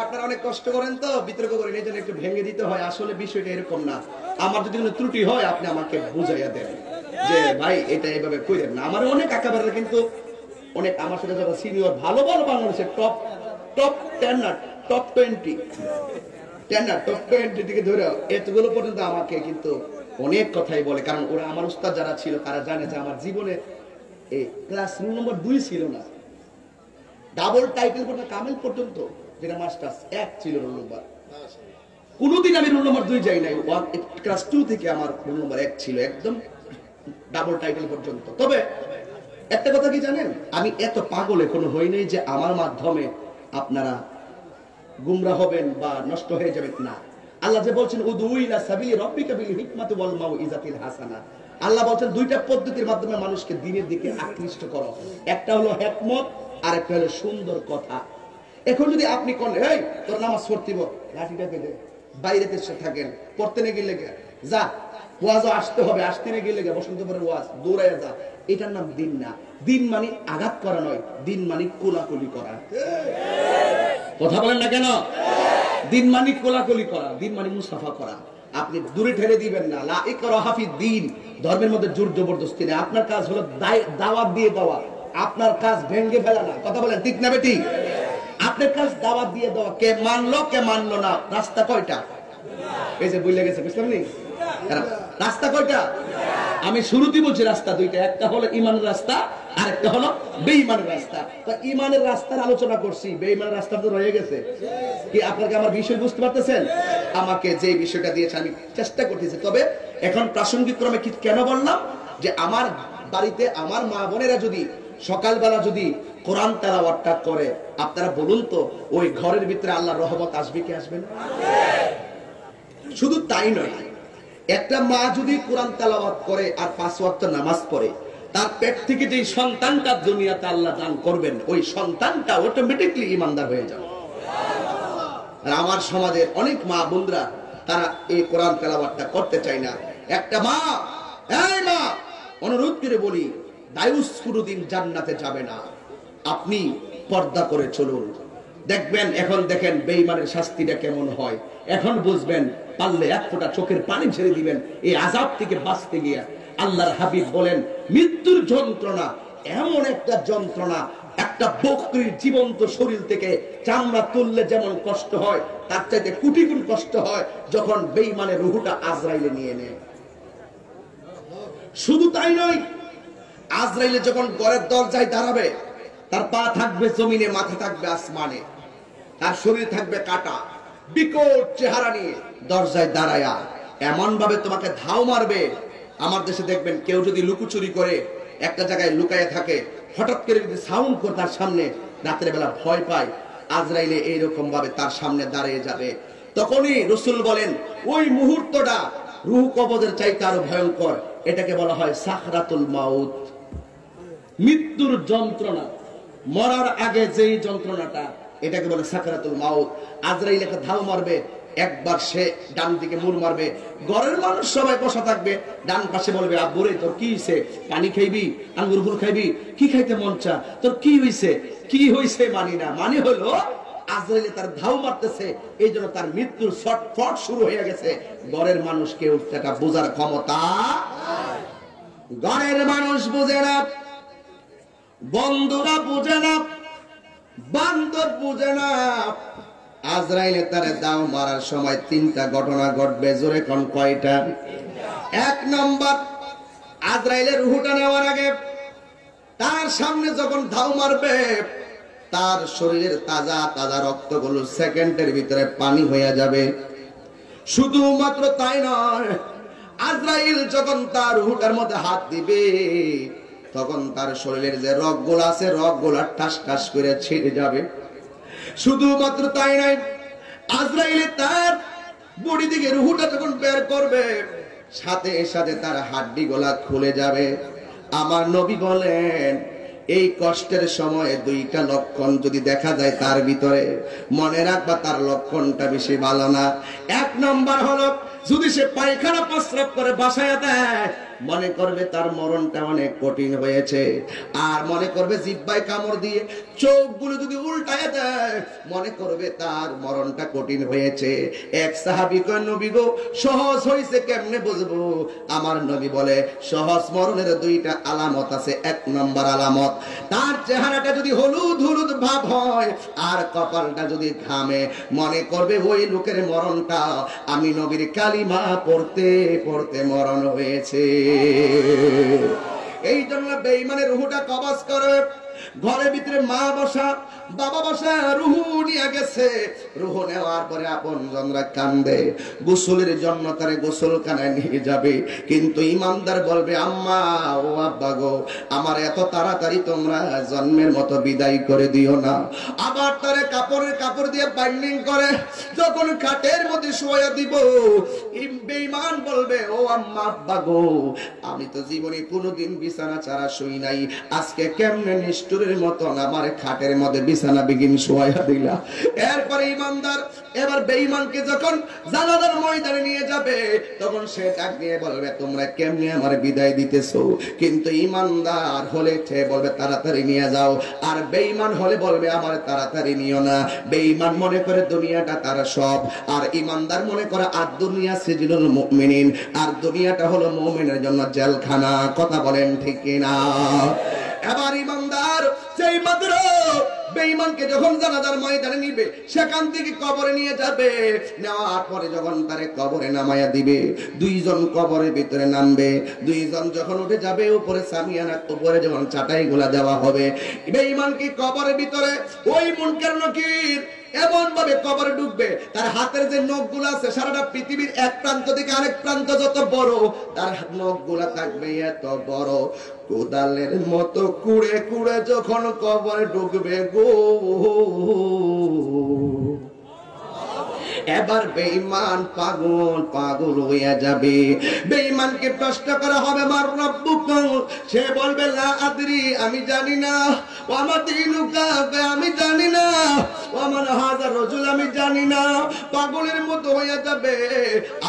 আপনারা অনেক কষ্ট করেন তো, বিতর্ক করেন, এই জন্য একটু ভেঙে দিতে হয়। আসলে বিষয়টা এরকম না, আমার যদি কোনো ত্রুটি হয় আপনি আমাকে বুঝাইয়া দেন যে ভাই এটা এইভাবে কইরেন না। আমার অনেক একেবারে কিন্তু অনেক আমার সাথে যারা সিনিয়র ভালো ভালো বাংলাদেশের টপ 10 না টপ 20 10 না টপ 20 থেকে ধরে এতগুলো পর্যন্ত আমাকে কিন্তু অনেক কথাই বলে, কারণ ওরা আমার উস্তাদ যারা ছিল তারা জানে যে আমার জীবনে এই ক্লাস রুল নম্বর 2 ছিল না, ডাবল টাইটেল পর্যন্ত কামেল পর্যন্ত, যেটা মাস্টার্স 1 ছিল রুল নম্বর। কোনোদিন আমি রুল নম্বর 2 যাই নাই, ক্লাস 2 থেকে আমার রুল নম্বর 1 ছিল, একদম ডাবল টাইটেল পর্যন্ত। তবে একটা কথা কি জানেন, আমি এত পাগল এখনো হই নাই যে আমার মাধ্যমে আপনারা গুমরা হবেন বা নষ্ট হয়ে যাবেন না। আল্লাহ যে বলছেন উদউ ইলা সাবিলি রাব্বিকা বিল হিকমাতি ওয়াল মাউইজাতিল হাসানা, আল্লাহ বলছেন দুইটা পদ্ধতির মাধ্যমে মানুষকে দ্বীনের দিকে আকৃষ্ট করো, একটা হলো হিকমত আর একটা হলো সুন্দর কথা। এখন যদি আপনি কোন এই তোর নামাজ পড়তিব লাঠিটা পেতে বাইরেতে থাকেন, পড়তে না গেলে যা ওয়াজও আসতে হবে, আসতে না গেলে বসন্তপুরের ওয়াজ দৌড়াইয়া যা, এটার নাম দিন না। দিন মানে আঘাত করা নয়, দিন মানে কোলাকুলি করা। কথা বলেন না কেন? দিন মানে কোলাকুলি করা, দিন মানে মুসাফা করা। আপনি দূরে ঠেলে দিবেন না, লা ইকরাহা ফিদ-দীন, ধর্মের মধ্যে জোর জবরদস্তি নেই। আপনার কাজ হলো দাওয়াত দিয়ে দেওয়া, আপনার কাজ ভেঙে ফেলা না। কথা বলেন ঠিক না বেটি? আপনার কাজ দাওয়াত দিয়ে দেওয়া, কে মানলো কে মানলো না। রাস্তা কয়টা? এই যে বুঝলে গেছে, বুঝলাম নি রাস্তা কয়টা? আমি শুরুতেই বলছি রাস্তা দুইটা, একটা হলো ইমানের রাস্তা আর একটা হলো বেঈমানের রাস্তা। তো ইমানের রাস্তার আলোচনা করছি, বেঈমানের রাস্তা তো রয়ে গেছে। কি আপনাকে আমার বিষয় বুঝতে পারতেছেন? আমাকে যে বিষয়টা দিয়েছে আমি চেষ্টা করতেছি। তবে এখন প্রাসঙ্গিক ক্রমে কি কেন বললাম যে আমার বাড়িতে আমার মা বোনেরা যদি সকালবেলা যদি কোরআন তেলাওয়াতটা করে, আপনারা বলুন তো ওই ঘরের ভিতরে আল্লাহর রহমত আসবে কি আসবে না? শুধু তাই নয়, একটা মা যদি কোরআন তেলাওয়াত করে আর 5 ওয়াক্ত নামাজ পড়ে, তার পেট থেকে যে সন্তানটা দুনিয়াতে আল্লাহ দান করবেন, ওই সন্তানটা অটোমেটিকলি ঈমানদার হয়ে যাবে। আর আমার সমাজের অনেক মা বোনরা তারা এই কোরআন তেলাওয়াতটা করতে চায় না। একটা মা, এই মা, অনুরোধ করে বলি, দায়ুস কোনদিন জান্নাতে যাবে না। আপনি পর্দা করে চলুন, দেখবেন। এখন দেখেন বেঈমানের শাস্তিটা কেমন হয়, এখন বুঝবেন। পারলে এক ফোঁটা চোখের পানি ছেড়ে দিবেন এই আযাব থেকে বাঁচতে গিয়ে। আল্লাহর হাবিব বলেন মৃত্যুর যন্ত্রণা এমন একটা যন্ত্রণা, একটা বকরির জীবন্ত শরীর থেকে চামড়া তুললে যেমন কষ্ট হয়, তার চাইতে কোটি গুণ কষ্ট হয় যখন বেঈমানের রূহটা আজরাইলে নিয়ে নেয়। শুধু তাই নয়, আজরাইলে যখন ঘরের দরজায় দাঁড়াবে, তার পা থাকবে জমিনে, মাথা থাকবে আসমানে, তার শরীর থাকবে কাটা, বিকট চেহারা নিয়ে দরজায় দাঁড়ায়া এমন ভাবে তোমাকে ধাও মারবে। আমার দেশে দেখবেন কেউ যদি লুকোচুরি করে একটা জায়গায় লুকায়ে থাকে, হঠাৎ করে যদি সাউন্ড করে তার সামনে রাতের বেলা ভয় পায়, আজরাইলে এইরকম ভাবে তার সামনে দাঁড়িয়ে যাবে। তখনই রাসূল বলেন ওই মুহূর্তটা রূহ কবজের চাইতে আরো ভয়ঙ্কর। এটাকে বলা হয় সাকরাতুল মাউত, মৃত্যুর যন্ত্রণা। মরার আগে যেই যন্ত্রণাটা, এটাকে বলে সাকরাতুল মাউত। আজরাইল একটা ধাও মারবে, একবার সে ডান দিকে মুড় মারবে, ঘরের মানুষ সবাই বসা থাকবে, ডান পাশে বলবে আব্বুরে তোর কি হইছে, পানি খাইবি, আঙ্গুর ফুল খাইবি, কি খাইতে মন চা, তোর কি হইছে? কি হইছে মানি না, মানে হলো আজরাইলে তার ধাও মারতেছে, এই জন্য তার মৃত্যুর ছটফট শুরু হয়ে গেছে। ঘরের মানুষ কেউ সেটা বোঝার ক্ষমতা, ঘরের মানুষ বোঝে না, বন্ধুরা বোঝে না, বান্ধব বোঝে না, আজরাইলে তারে দাও মারার সময় তিনটা ঘটনা ঘটবে। জোরে কোন কয়টা? এক নম্বর, আজরাইলের রূহটা নেওয়ার আগে তার সামনে যখন দাও মারবে, তার শরীরের তাজা তাজা রক্তগুলো সেকেন্ডের ভিতরে পানি হয়ে যাবে। শুধুমাত্র তাই নয়, আজরাইল যখন তার রূহটার মধ্যে হাত দিবে, তখন তার শরীরের যে রগগুলো আছে রগগুলা ঠাস ঠাস করে ছিঁড়ে যাবে। শুধুমাত্র তাই নয়, আজরাইল তার বডি থেকে রূহটা যখন বের করবে, সাথে সাথে তার হাড্ডিগুলা খুলে যাবে। আমার নবী বলেন, এই কষ্টের সময়ে দুইটা লক্ষণ যদি দেখা যায় তার ভিতরে, মনে রাখবা তার লক্ষণটা বেশি ভালো না। এক নম্বর হলো, যদি সে পায়খানা প্রস্রাব করে বাসায় দেয়, মনে করবে তার মরণটা অনেক কঠিন হয়েছে। আর মনে করবে জিহ্বায় কামড় দিয়ে চোখগুলো যদি উল্টায় দেয়, মনে করবে তার মরণটা কঠিন হয়েছে। এক সাহাবী কয়, নবী গো, সহজ হয়েছে কেমনে বুঝবো? আমার নবী বলে, সহজ মরণের দুইটা আলামত আছে। এক নম্বর আলামত, তার চেহারাটা যদি হলুদ হলুদ ভাব হয় আর কপালটা যদি ঘামে, মনে করবে ওই লোকের মরণটা আমি নবীর কালিমা পড়তে পড়তে মরণ হয়েছে। এই জন্য বেঈমানের রূহটা কবজ করে। ঘরের ভিতরে মা বসা, বাবা বসা, রুহু নিয়ে গেছে। রুহু নেওয়ার পরে আপনজনরা কান্দে, গোসলের জন্য তারে গোসলখানায় নিয়ে যাবে। কিন্তু ইমানদার বলবে, আম্মা ও আব্বা গো, আমার এত তাড়াতাড়ি তোমরা জন্মের মতো বিদায় করে দিও না। আবার তারে কাপড় দিয়ে বাইন্ডিং করে যখন খাটের মধ্যে শোয়া দিব, বেঈমান বলবে, ও আম্মা আব্বা গো, আমি তো জীবনে কোনোদিন বিছানা ছাড়া শুই নাই, আজকে কেমনে নিষ্ঠুরের মতন আমার খাটের মধ্যে বিছানা বিগিন শোয়া দিলা। এরপরে ইমানদার এবার বেঈমানকে যখন জানাজার ময়দানে নিয়ে যাবে, তখন সে ডাক দিয়ে বলবে, তোমরা কেমনে আমার বিদায় দিতেছো? কিন্তু ইমানদার হলে সে বলবে, তাড়াতাড়ি নিয়ে যাও। আর বেঈমান হলে বলবে, আমার তাড়াতাড়ি নিও না। বেঈমান মনে করে দুনিয়াটা তার সব, আর ইমানদার মনে করে আর দুনিয়া সিজনুল মুমিনিন, আর দুনিয়াটা হলো মুমিনের জন্য জেলখানা। কথা বলেন ঠিক কিনা? এবার ইমানদার সেই মাত্র বেঈমানকে যখন জানাজার ময়দানে নিবে, সেখান থেকে কবরে নিয়ে যাবে। নেওয়ার পরে যখন তারে কবরে নামায়া দিবে, দুইজন কবরের ভিতরে নামবে। দুইজন যখন উঠে যাবে, উপরে সামিয়ানা, উপরে যখন চাটাই গুলা দেওয়া হবে, বেঈমানকে কবরের ভিতরে ওই মুনকার নকির এমন ভাবে কবরে ঢুকবে, তার হাতের যে নখগুলো আছে সারাটা পৃথিবীর এক প্রান্ত থেকে আরেক প্রান্ত যত বড়, তার নখগুলা থাকবে এত বড়। কোদালের মতো কুড়ে কুড়ে যখন কবরে ঢুকবে গো, এবার বেঈমান পাগল হইয়া যাবে। বেঈমানকে প্রশ্ন করা হবে, মার রব্বুকা? সে বলবে, লা আদরি, আমি জানি না। ওয়া মা দীনুকা? আমি জানি না। ওয়া মান হাযা রাজুল? আমি জানি না। পাগলের মতো হইয়া যাবে।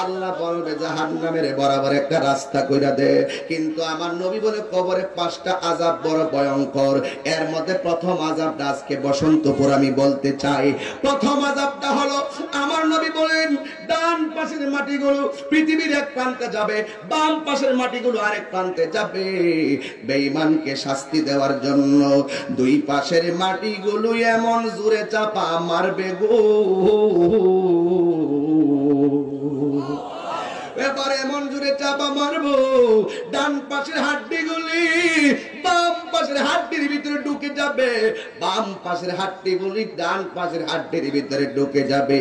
আল্লাহ বলবে, জাহান্নামের বরাবর একটা রাস্তা কইরা দে। কিন্তু আমার নবী বলে, কবরে 5টা আযাব বড় ভয়ঙ্কর। এর মধ্যে প্রথম আযাবটা আজকে বসন্তপুর আমি বলতে চাই। প্রথম আযাবটা হলো, আমার নবী বলেন, ডান পাশের মাটিগুলো পৃথিবীর এক প্রান্তে যাবে, বাম পাশের মাটিগুলো আরেক প্রান্তে যাবে। বেঈমানকে শাস্তি দেওয়ার জন্য দুই পাশের মাটিগুলো এমন জোরে চাপা মারবে গো, এবার এমন জোরে চাপা মারবো, ডান পাশের হাড্ডিগুলি বাম পাশের হাড্ডির ভিতরে ঢুকে যাবে, বাম পাশের হাড্ডিগুলি ডান পাশের হাড্ডির ভিতরে ঢুকে যাবে।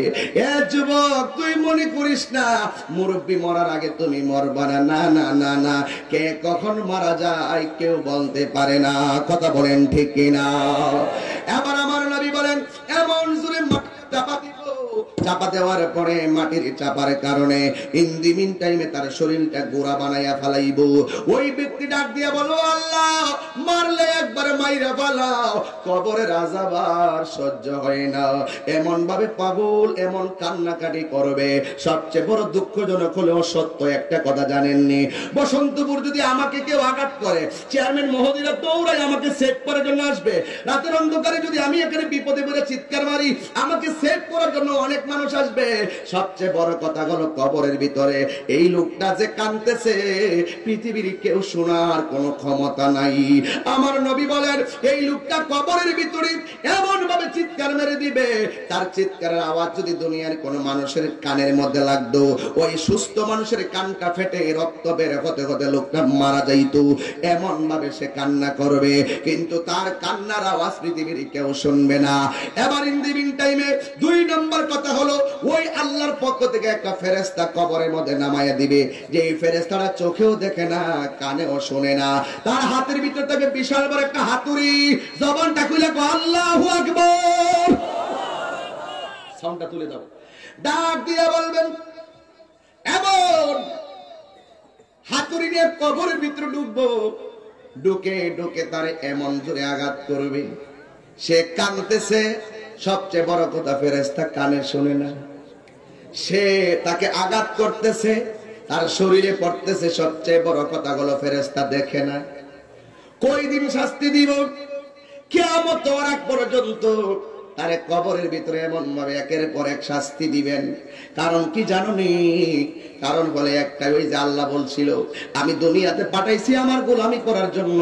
এ যুবক, তুই মনে করিস না মুরব্বি মরার আগে তুমি মরবা না। না না না না, কে কখন মারা যায় কেউ বলতে পারে না। কথা বলেন ঠিক কিনা? এবার আমার নবী বলেন, এমন জোরে চাপা দিব, চাপা দেওয়ার পরে মাটির চাপার কারণে ইন দি মিন টাইমে তার শরীরটা গোড়া বানাইয়া ফেলাইব। ওই ব্যক্তি ডাক দিয়া বলো, আল্লাহ মারলে একবার মাইরা ফেলাও, কবরের আযাব আর সহ্য হয় না। এমন ভাবে পাগল এমন কান্নাকাটি করবে। সবচেয়ে বড় দুঃখজনক হলেও সত্য একটা কথা জানেননি, বসন্তপুর যদি আমাকে কেউ আঘাত করে, চেয়ারম্যান মহোদয়রা দৌড়ায় আমাকে সেভ করার জন্য আসবে। রাতের অন্ধকারে যদি আমি এখানে বিপদে পড়ে চিৎকার মারি, আমাকে সেভ করার জন্য অনেক মানুষ মানুষ আসবে। সবচেয়ে বড় কথা হলো কবরের ভিতরে এই লোকটা যে কাঁদতেছে পৃথিবীর কেউ শোনার কোনো ক্ষমতা নাই। আমার নবী বলেন এই লোকটা কবরের ভিতরে এমন ভাবে চিৎকার মেরে দিবে, তার চিৎকারের আওয়াজ যদি দুনিয়ার কোন মানুষের কানের মধ্যে লাগতো, ওই সুস্থ মানুষের কানটা ফেটে রক্ত বের হতে হতে লোকটা মারা যাইতো। এমন ভাবে সে কান্না করবে, কিন্তু তার কান্নার আওয়াজ পৃথিবীর কেউ শুনবে না। এবার ইন দি মিন টাইমে 2 নম্বর কথা হলো ওই আল্লাহর পক্ষ থেকে একটা ফেরেশতা কবরের মধ্যে নামায়া দিবে, যে এই ফেরেশতাটা চোখেও দেখে না, কানেও শুনে না। তার হাতের ভিতর থেকে বিশাল বড় একটা হাতুড়ি, জবানটা খুলে কও আল্লাহু আকবার, সাউন্ডটা তুলে দাও, ডাক দিয়ে বলবেন। এমন হাতুড়ি নিয়ে কবরের ভিতরে ঢুকবো, ঢুকে ঢুকে তারে এমন জোরে আঘাত করবে, সে কাঁদতেছে। সবচেয়ে বড় কথা ফেরেশতা কানে শুনে না, সে তাকে আঘাত করতেছে, তার শরীরে পড়তেছে। সবচেয়ে বড় কথা হলো ফেরেশতা দেখে না। কই দিন শাস্তি দিব? কিয়ামত হওয়ার আগ পর্যন্ত তারে কবরের ভিতরে এমন ভাবে একের পর এক শাস্তি দিবেন। কারণ কি জানোনি? কারণ বলে একটাই, ওই যে আল্লাহ বলছিল আমি দুনিয়াতে পাঠাইছি আমার গোলামি করার জন্য,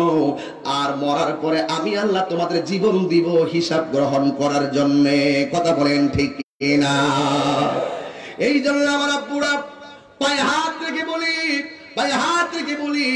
আর মরার পরে আমি আল্লাহ তোমাদের জীবন দিব হিসাব গ্রহণ করার জন্য। কথা বলেন ঠিক না? এই জন্য আমার আব্বুরা পায়ে হাত রেখে বলি, ভাই হাত রেখে বলি,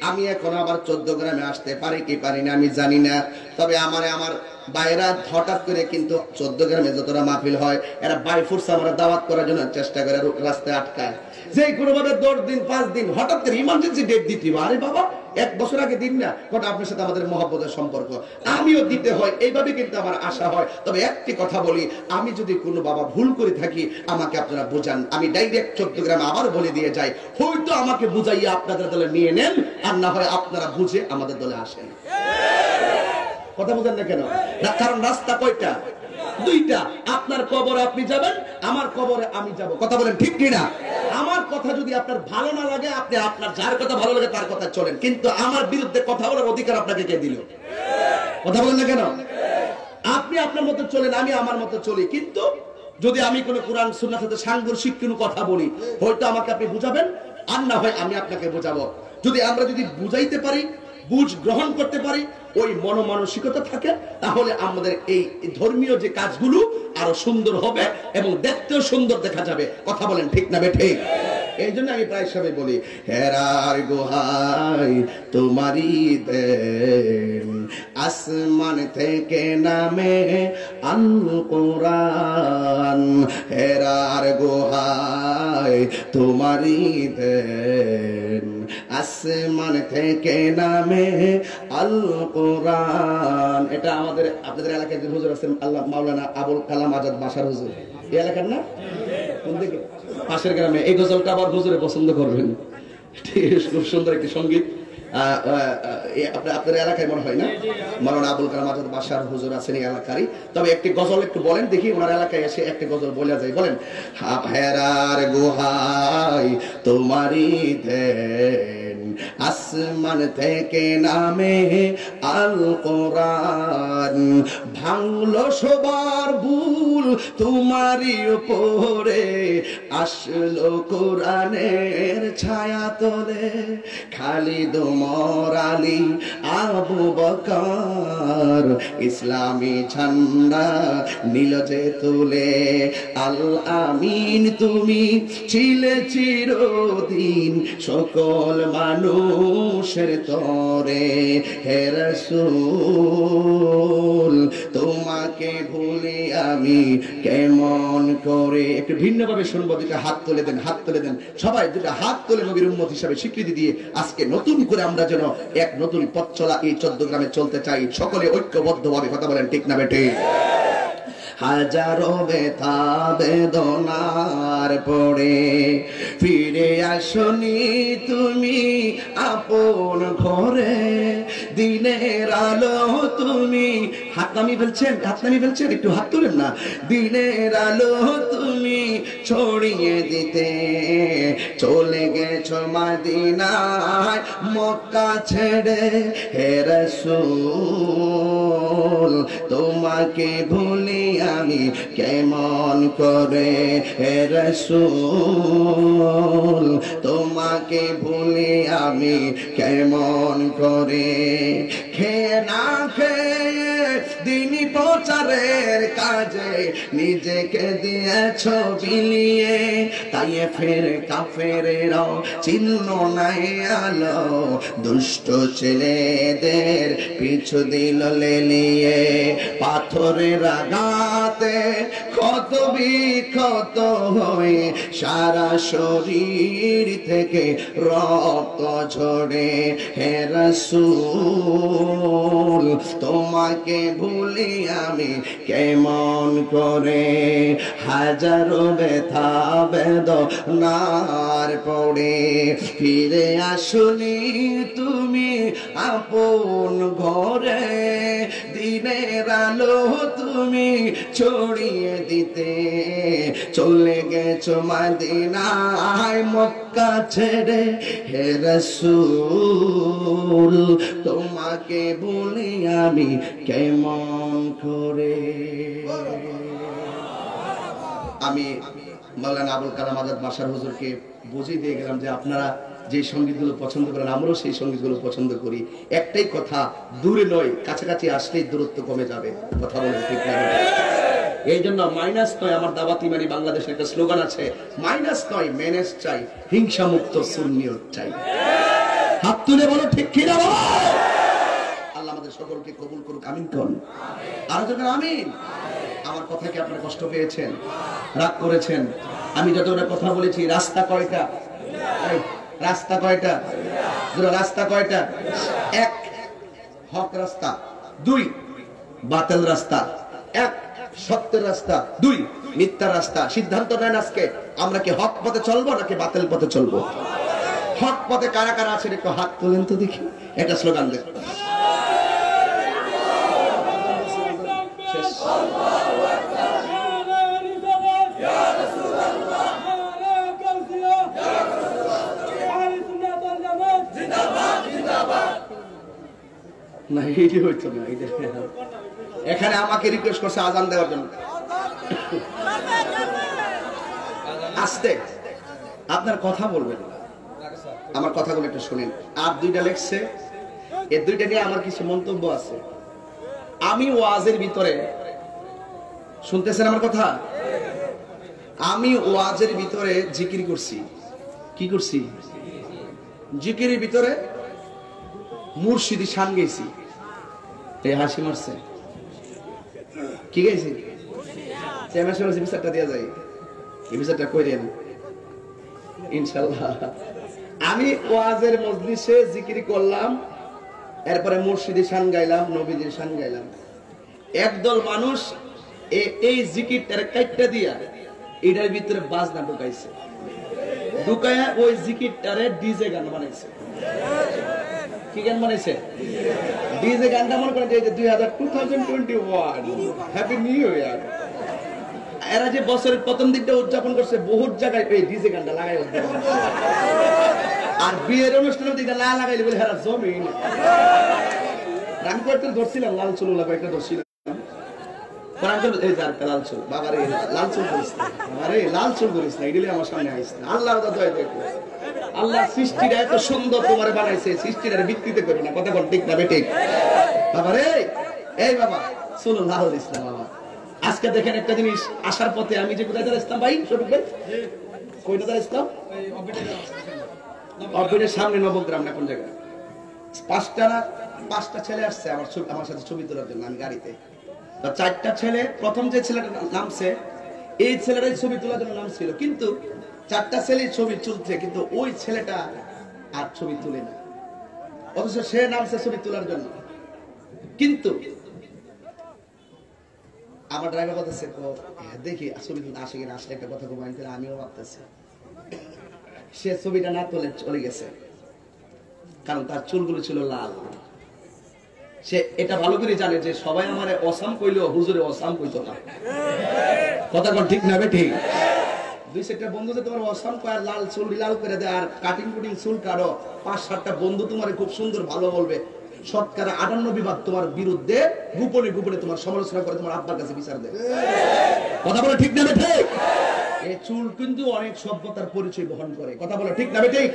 আমি এখন আবার 14 গ্রামে আসতে পারি কি পারি না আমি জানি না। তবে আমার বাইরা হঠাৎ করে কিন্তু 14 গ্রামে যতটা মাহফিল হয় এরা বাই ফোর্স আমার দাওয়াত করার জন্য চেষ্টা করে, রাস্তায় আটকায়। যে কোনো ভাবে 10 দিন 5 দিন হঠাৎ করে ইমার্জেন্সি ডেট দিতে, আরে বাবা 1 বছর আগে দিন না, কটা আপনার সাথে আমাদের মহব্বতের সম্পর্ক, আমিও দিতে হয়, এইভাবে কিন্তু আমার আশা হয়। তবে একটি কথা বলি, আমি যদি কোনো বাবা ভুল করে থাকি আমাকে আপনারা বোঝান, আমি ডাইরেক্ট 14 গ্রামে আবার বলে দিয়ে যাই, হয়তো আমাকে বুঝাইয়া আপনাদের দলে নিয়ে নেন, আর না হয় আপনারা বুঝে আমাদের দলে আসেন। কথা বুঝেন না কেন? কারণ রাস্তা কয়টা? 2টা। আপনার কবরে আপনি যাবেন, আমার কবরে আমি যাব। কথা বলেন ঠিক কিনা? আমার কথা যদি আপনার ভালো না লাগে, আপনি আপনার যার কথা ভালো লাগে তার কথা চলেন, কিন্তু আমার বিরুদ্ধে কথা বলার অধিকার আপনাকে কে দিল? কথা বলেন না কেন? আপনি আপনার মতো চলেন, আমি আমার মতো চলি, কিন্তু যদি আমি কোনো কোরআন সুন্নাহর সাথে সাংঘর্ষিক কোনো কথা বলি, হয়তো আমাকে আপনি বুঝাবেন, আর না হয় আমি আপনাকে বোঝাবো। আমরা যদি বুঝাইতে পারি, বুঝ গ্রহণ করতে পারি, ওই মনোমানসিকতা থাকে, তাহলে আমাদের এই ধর্মীয় যে কাজগুলো আরো সুন্দর হবে এবং দেখতেও সুন্দর দেখা যাবে। কথা বলেন ঠিক না বেঠিক? এই জন্য আমি প্রায় সবাই বলি, হেরার গোহাই তোমারি দেন, আসমান থেকে নামে আল কোরআন, হেরার গোহাই তোমারি দেন, আসমান থেকে নামে আল কোরআন। এটা আমাদের আপনাদের এলাকায় যে হুজুর আছেন আল্লাহ মাওলানা আবুল কালাম আজাদ বাসার হুজুর, এই এলাকার না? কোন দিকে? পাশের গ্রামে। এই গজলটা আবার হুজুরে পছন্দ করবেন, খুব সুন্দর একটি সঙ্গীত। আপনার এলাকায় মনে হয় না মাওলানা আবুল কালাম আজাদ বাসার হুজুর আছেন এই এলাকারই। তবে একটি গজল একটু বলেন দেখি, ওনার এলাকায় এসে একটি গজল বলা যায়, বলেন। হেরার গুহাই তোমারি দেন, আসমান থেকে নামে আল কোরআন, ভাঙলো সবার ভুল তোমারই উপরে, আসলো কোরআনের ছায়া তলে, খালিদ ওমর আলী আবু বকর, ইসলামী ঝান্ডা নীল যে তুলে, আল আমিন তুমি ছিলে চিরদিন সকল মানুষের তরে, হে রাসূল তোমাকে ভুলি আমি কেমন করে। একটু ভিন্নভাবে শুনবো, দুটো হাত তুলে দেন, হাত তুলে দেন সবাই, দুটো হাত তুলে নবীর উম্মত হিসাবে স্বীকৃতি দিয়ে আজকে নতুন করে আমরা যেন এক নতুন পথ চলা এই 14 গ্রামে চলতে চাই, সকলে ঐক্যবদ্ধভাবে। কথা বলেন ঠিক না বেটে? হাজারো ব্যথা বেদনার পরে ফিরে আসনি তুমি আপন ঘরে, দিনের আলো তুমি। হাত নামিয়ে ফেলছেন, একটু হাত তুলেন না। দিনের আলো তুমি ছড়িয়ে দিতে চলে গেছো মদিনায় মক্কা ছেড়ে। হে রাসূল তোমাকে ভুলি আমি কেমন করে, হে রাসূল তোমাকে ভুলি আমি কেমন করে। খেয়ে না খেয়ে দিনী প্রচারের কাজে নিজেকে দিয়েছো বিলিয়ে, তাই ফের কাফেরেরাও চিহ্ন নাই আলো, দুষ্ট ছেলেদের পিছু দিল লেলিয়ে। পাথরের আঘাতে ক্ষত বিক্ষত হয়ে সারা শরীর থেকে রক্ত ঝরে। হে রাসূল তোমাকে ভুলি আমি কেমন করে। হাজারো ব্যথা বেদনার পড়ে ফিরে আসনি তুমি আপন ঘরে। দিনের আলো তুমি ছড়িয়ে দিতে চলে গেছো মদিনায় মক্কা ছেড়ে। হে রাসূল তোমাকে বলি আমি কেমন করে। আমি মাওলানা আবুল কালাম আজাদ মাসার হুজুরকে বুঝিয়ে দিয়ে গেলাম যে আপনারা যে সঙ্গীতগুলো পছন্দ করেন আমরাও সেই সঙ্গীতগুলো পছন্দ করি। একটাই কথা, দূরে নয় কাছাকাছি আসলেই দূরত্ব কমে যাবে। কথা বলেন ঠিক না? এই জন্য মাইনাস নয়, আমার দাওয়াত ইমানি বাংলাদেশের একটা স্লোগান আছে, মাইনাস নয় ম্যানেজ চাই, হিংসা মুক্ত সুন্নিয়ত চাই। হাত তুলে বলো ঠিক কি না? আল্লাহ আমাদের সকলকে কবুল করুক, আমিন কোন আর যখন আমিন। আমার কথা কি আপনারা কষ্ট পেয়েছেন, রাগ করেছেন? আমি যতটা কথা বলেছি, রাস্তা কয়টা? রাস্তা কয়টা? রাস্তা কয়টা? এক হক রাস্তা, দুই বাতিল রাস্তা, এক সত্যের রাস্তা, দুই মিথ্যার রাস্তা। সিদ্ধান্ত নেন আজকে আমরা কি হক পথে চলবো নাকি বাতিল পথে চলবো? হক পথে কারা কারা আছেন একটু হাত তোলেন তো দেখি, একটা স্লোগান দেন। না এইটি হইতো না, এখানে আমাকে রিকোয়েস্ট করছে আজান দেওয়ার জন্য। আস্তে আপনার কথা বলবেন, আমার কথাগুলো একটু শুনেন। আর দুইটা লেখছে, এই দুইটা নিয়ে আমার কিছু মন্তব্য আছে। আমি ওয়াজের ভিতরে, শুনতেছেন আমার কথা? আমি ওয়াজের ভিতরে জিকির করছি। কি করছি? জিকিরের ভিতরে মুর্শিদি শান গেছি। এই হাসি মারছে, কি গাইছি? বিচারটা দেওয়া যায়, এই বিচারটা করেন ইনশাল্লাহ। আমি ওয়াজের মজলিসে জিকির করলাম, এরপরে মুর্শিদি শান গাইলাম, নবীজির শান গাইলাম। একদল মানুষ এই জিকিরটার কাইটটা দিয়া এটার ভিতরে বাজনা ঢুকাইছে, ঢুকায়া ওই জিকিরটারে ডিজে গান বানাইছে। কি গান বানাইছে? ডিজে গানটা মনে করেন যে 2021 হ্যাপি নিউ ইয়ার। এরা যে বছরের প্রথম দিকটা উদযাপন করছে বহুত জায়গায় এই ডিজে গানটা লাগাই, আর বিয়ের অনুষ্ঠানের দিকটা না লাগাইলে বলে হেরা জমিন। আমি কয়েকটা ধরছিলাম, লাল চুল কয়েকটা ধরছিলাম। লাল চুল বাবারে, লাল চুল করিস না, আরে লাল চুল করিস না, এগুলি আমার সামনে আইস না। আল্লাহর দয়া দেখো, আল্লাহ সৃষ্টিটা এত সুন্দর তোমার বানাইছে, সৃষ্টিটার ভিত্তিতে করবে না। কথা বল ঠিক না বেঠিক? বাবারে এই বাবা সাল্লাল্লাহু আলাইহি ওয়াসাল্লাম। বাবা আজকে দেখেন একটা জিনিস, আসার পথে আমি যে কোথায় দাঁড়াইছিলাম ভাই, শফিক ভাই কইটা দাঁড়াইছিলাম? অফিসের সামনে নবগ্রাম না কোন জায়গায়। পাঁচটা ছেলে আসছে আমার সাথে ছবি তোলার জন্য। আমি গাড়িতে, চারটা ছেলে, প্রথম যে ছেলেটা নামছে এই ছেলেটাই ছবি তোলার জন্য নাম ছিল, কিন্তু চারটা ছেলে ছবি তুলছে, কিন্তু ওই ছেলেটা আর ছবি তুলে না, অথচ সে নামছে ছবি তোলার জন্য। কিন্তু আমার ড্রাইভার বলতেছে দেখি ছবি তুলতে আসে কিনা, আসলে একটা কথা কমাই, আমিও ভাবতেছি সে ছবিটা না তুলে চলে গেছে, কারণ তার চুলগুলো ছিল লাল। সে এটা ভালো করে জানে যে সবাই আমারে অসাম কইলেও হুজুরে অসাম কইতো না। কথা কোন ঠিক না বে ঠিক? দুই চারটা বন্ধু যে তোমার অসাম কয়ার লাল চুল লাল করে দেয় আর কাটিং কুটিং চুল কাটো, 5-7টা বন্ধু তোমার খুব সুন্দর ভালো বলবে, শতকরা 98 তোমার বিরুদ্ধে গোপনে গোপনে তোমার সমালোচনা করে তোমার আব্বার কাছে বিচার দেয়। কথা বলে ঠিক না বে ঠিক? এই চুল কিন্তু অনেক সভ্যতার পরিচয় বহন করে। কথা বলে ঠিক না বে ঠিক?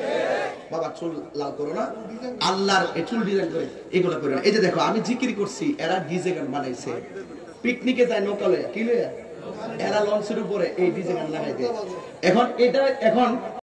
বাবা চুল লাল করো না, আল্লাহর এই চুল ডিজাইন করে এগুলো করে না। এই যে দেখো আমি জিকির করছি, এরা ডিজে গান বানাইছে, পিকনিকে যায় নৌকালে কি লইয়া, এরা লঞ্চের উপরে এই ডিজে গান লাগাই দেয়। এখন এটা এখন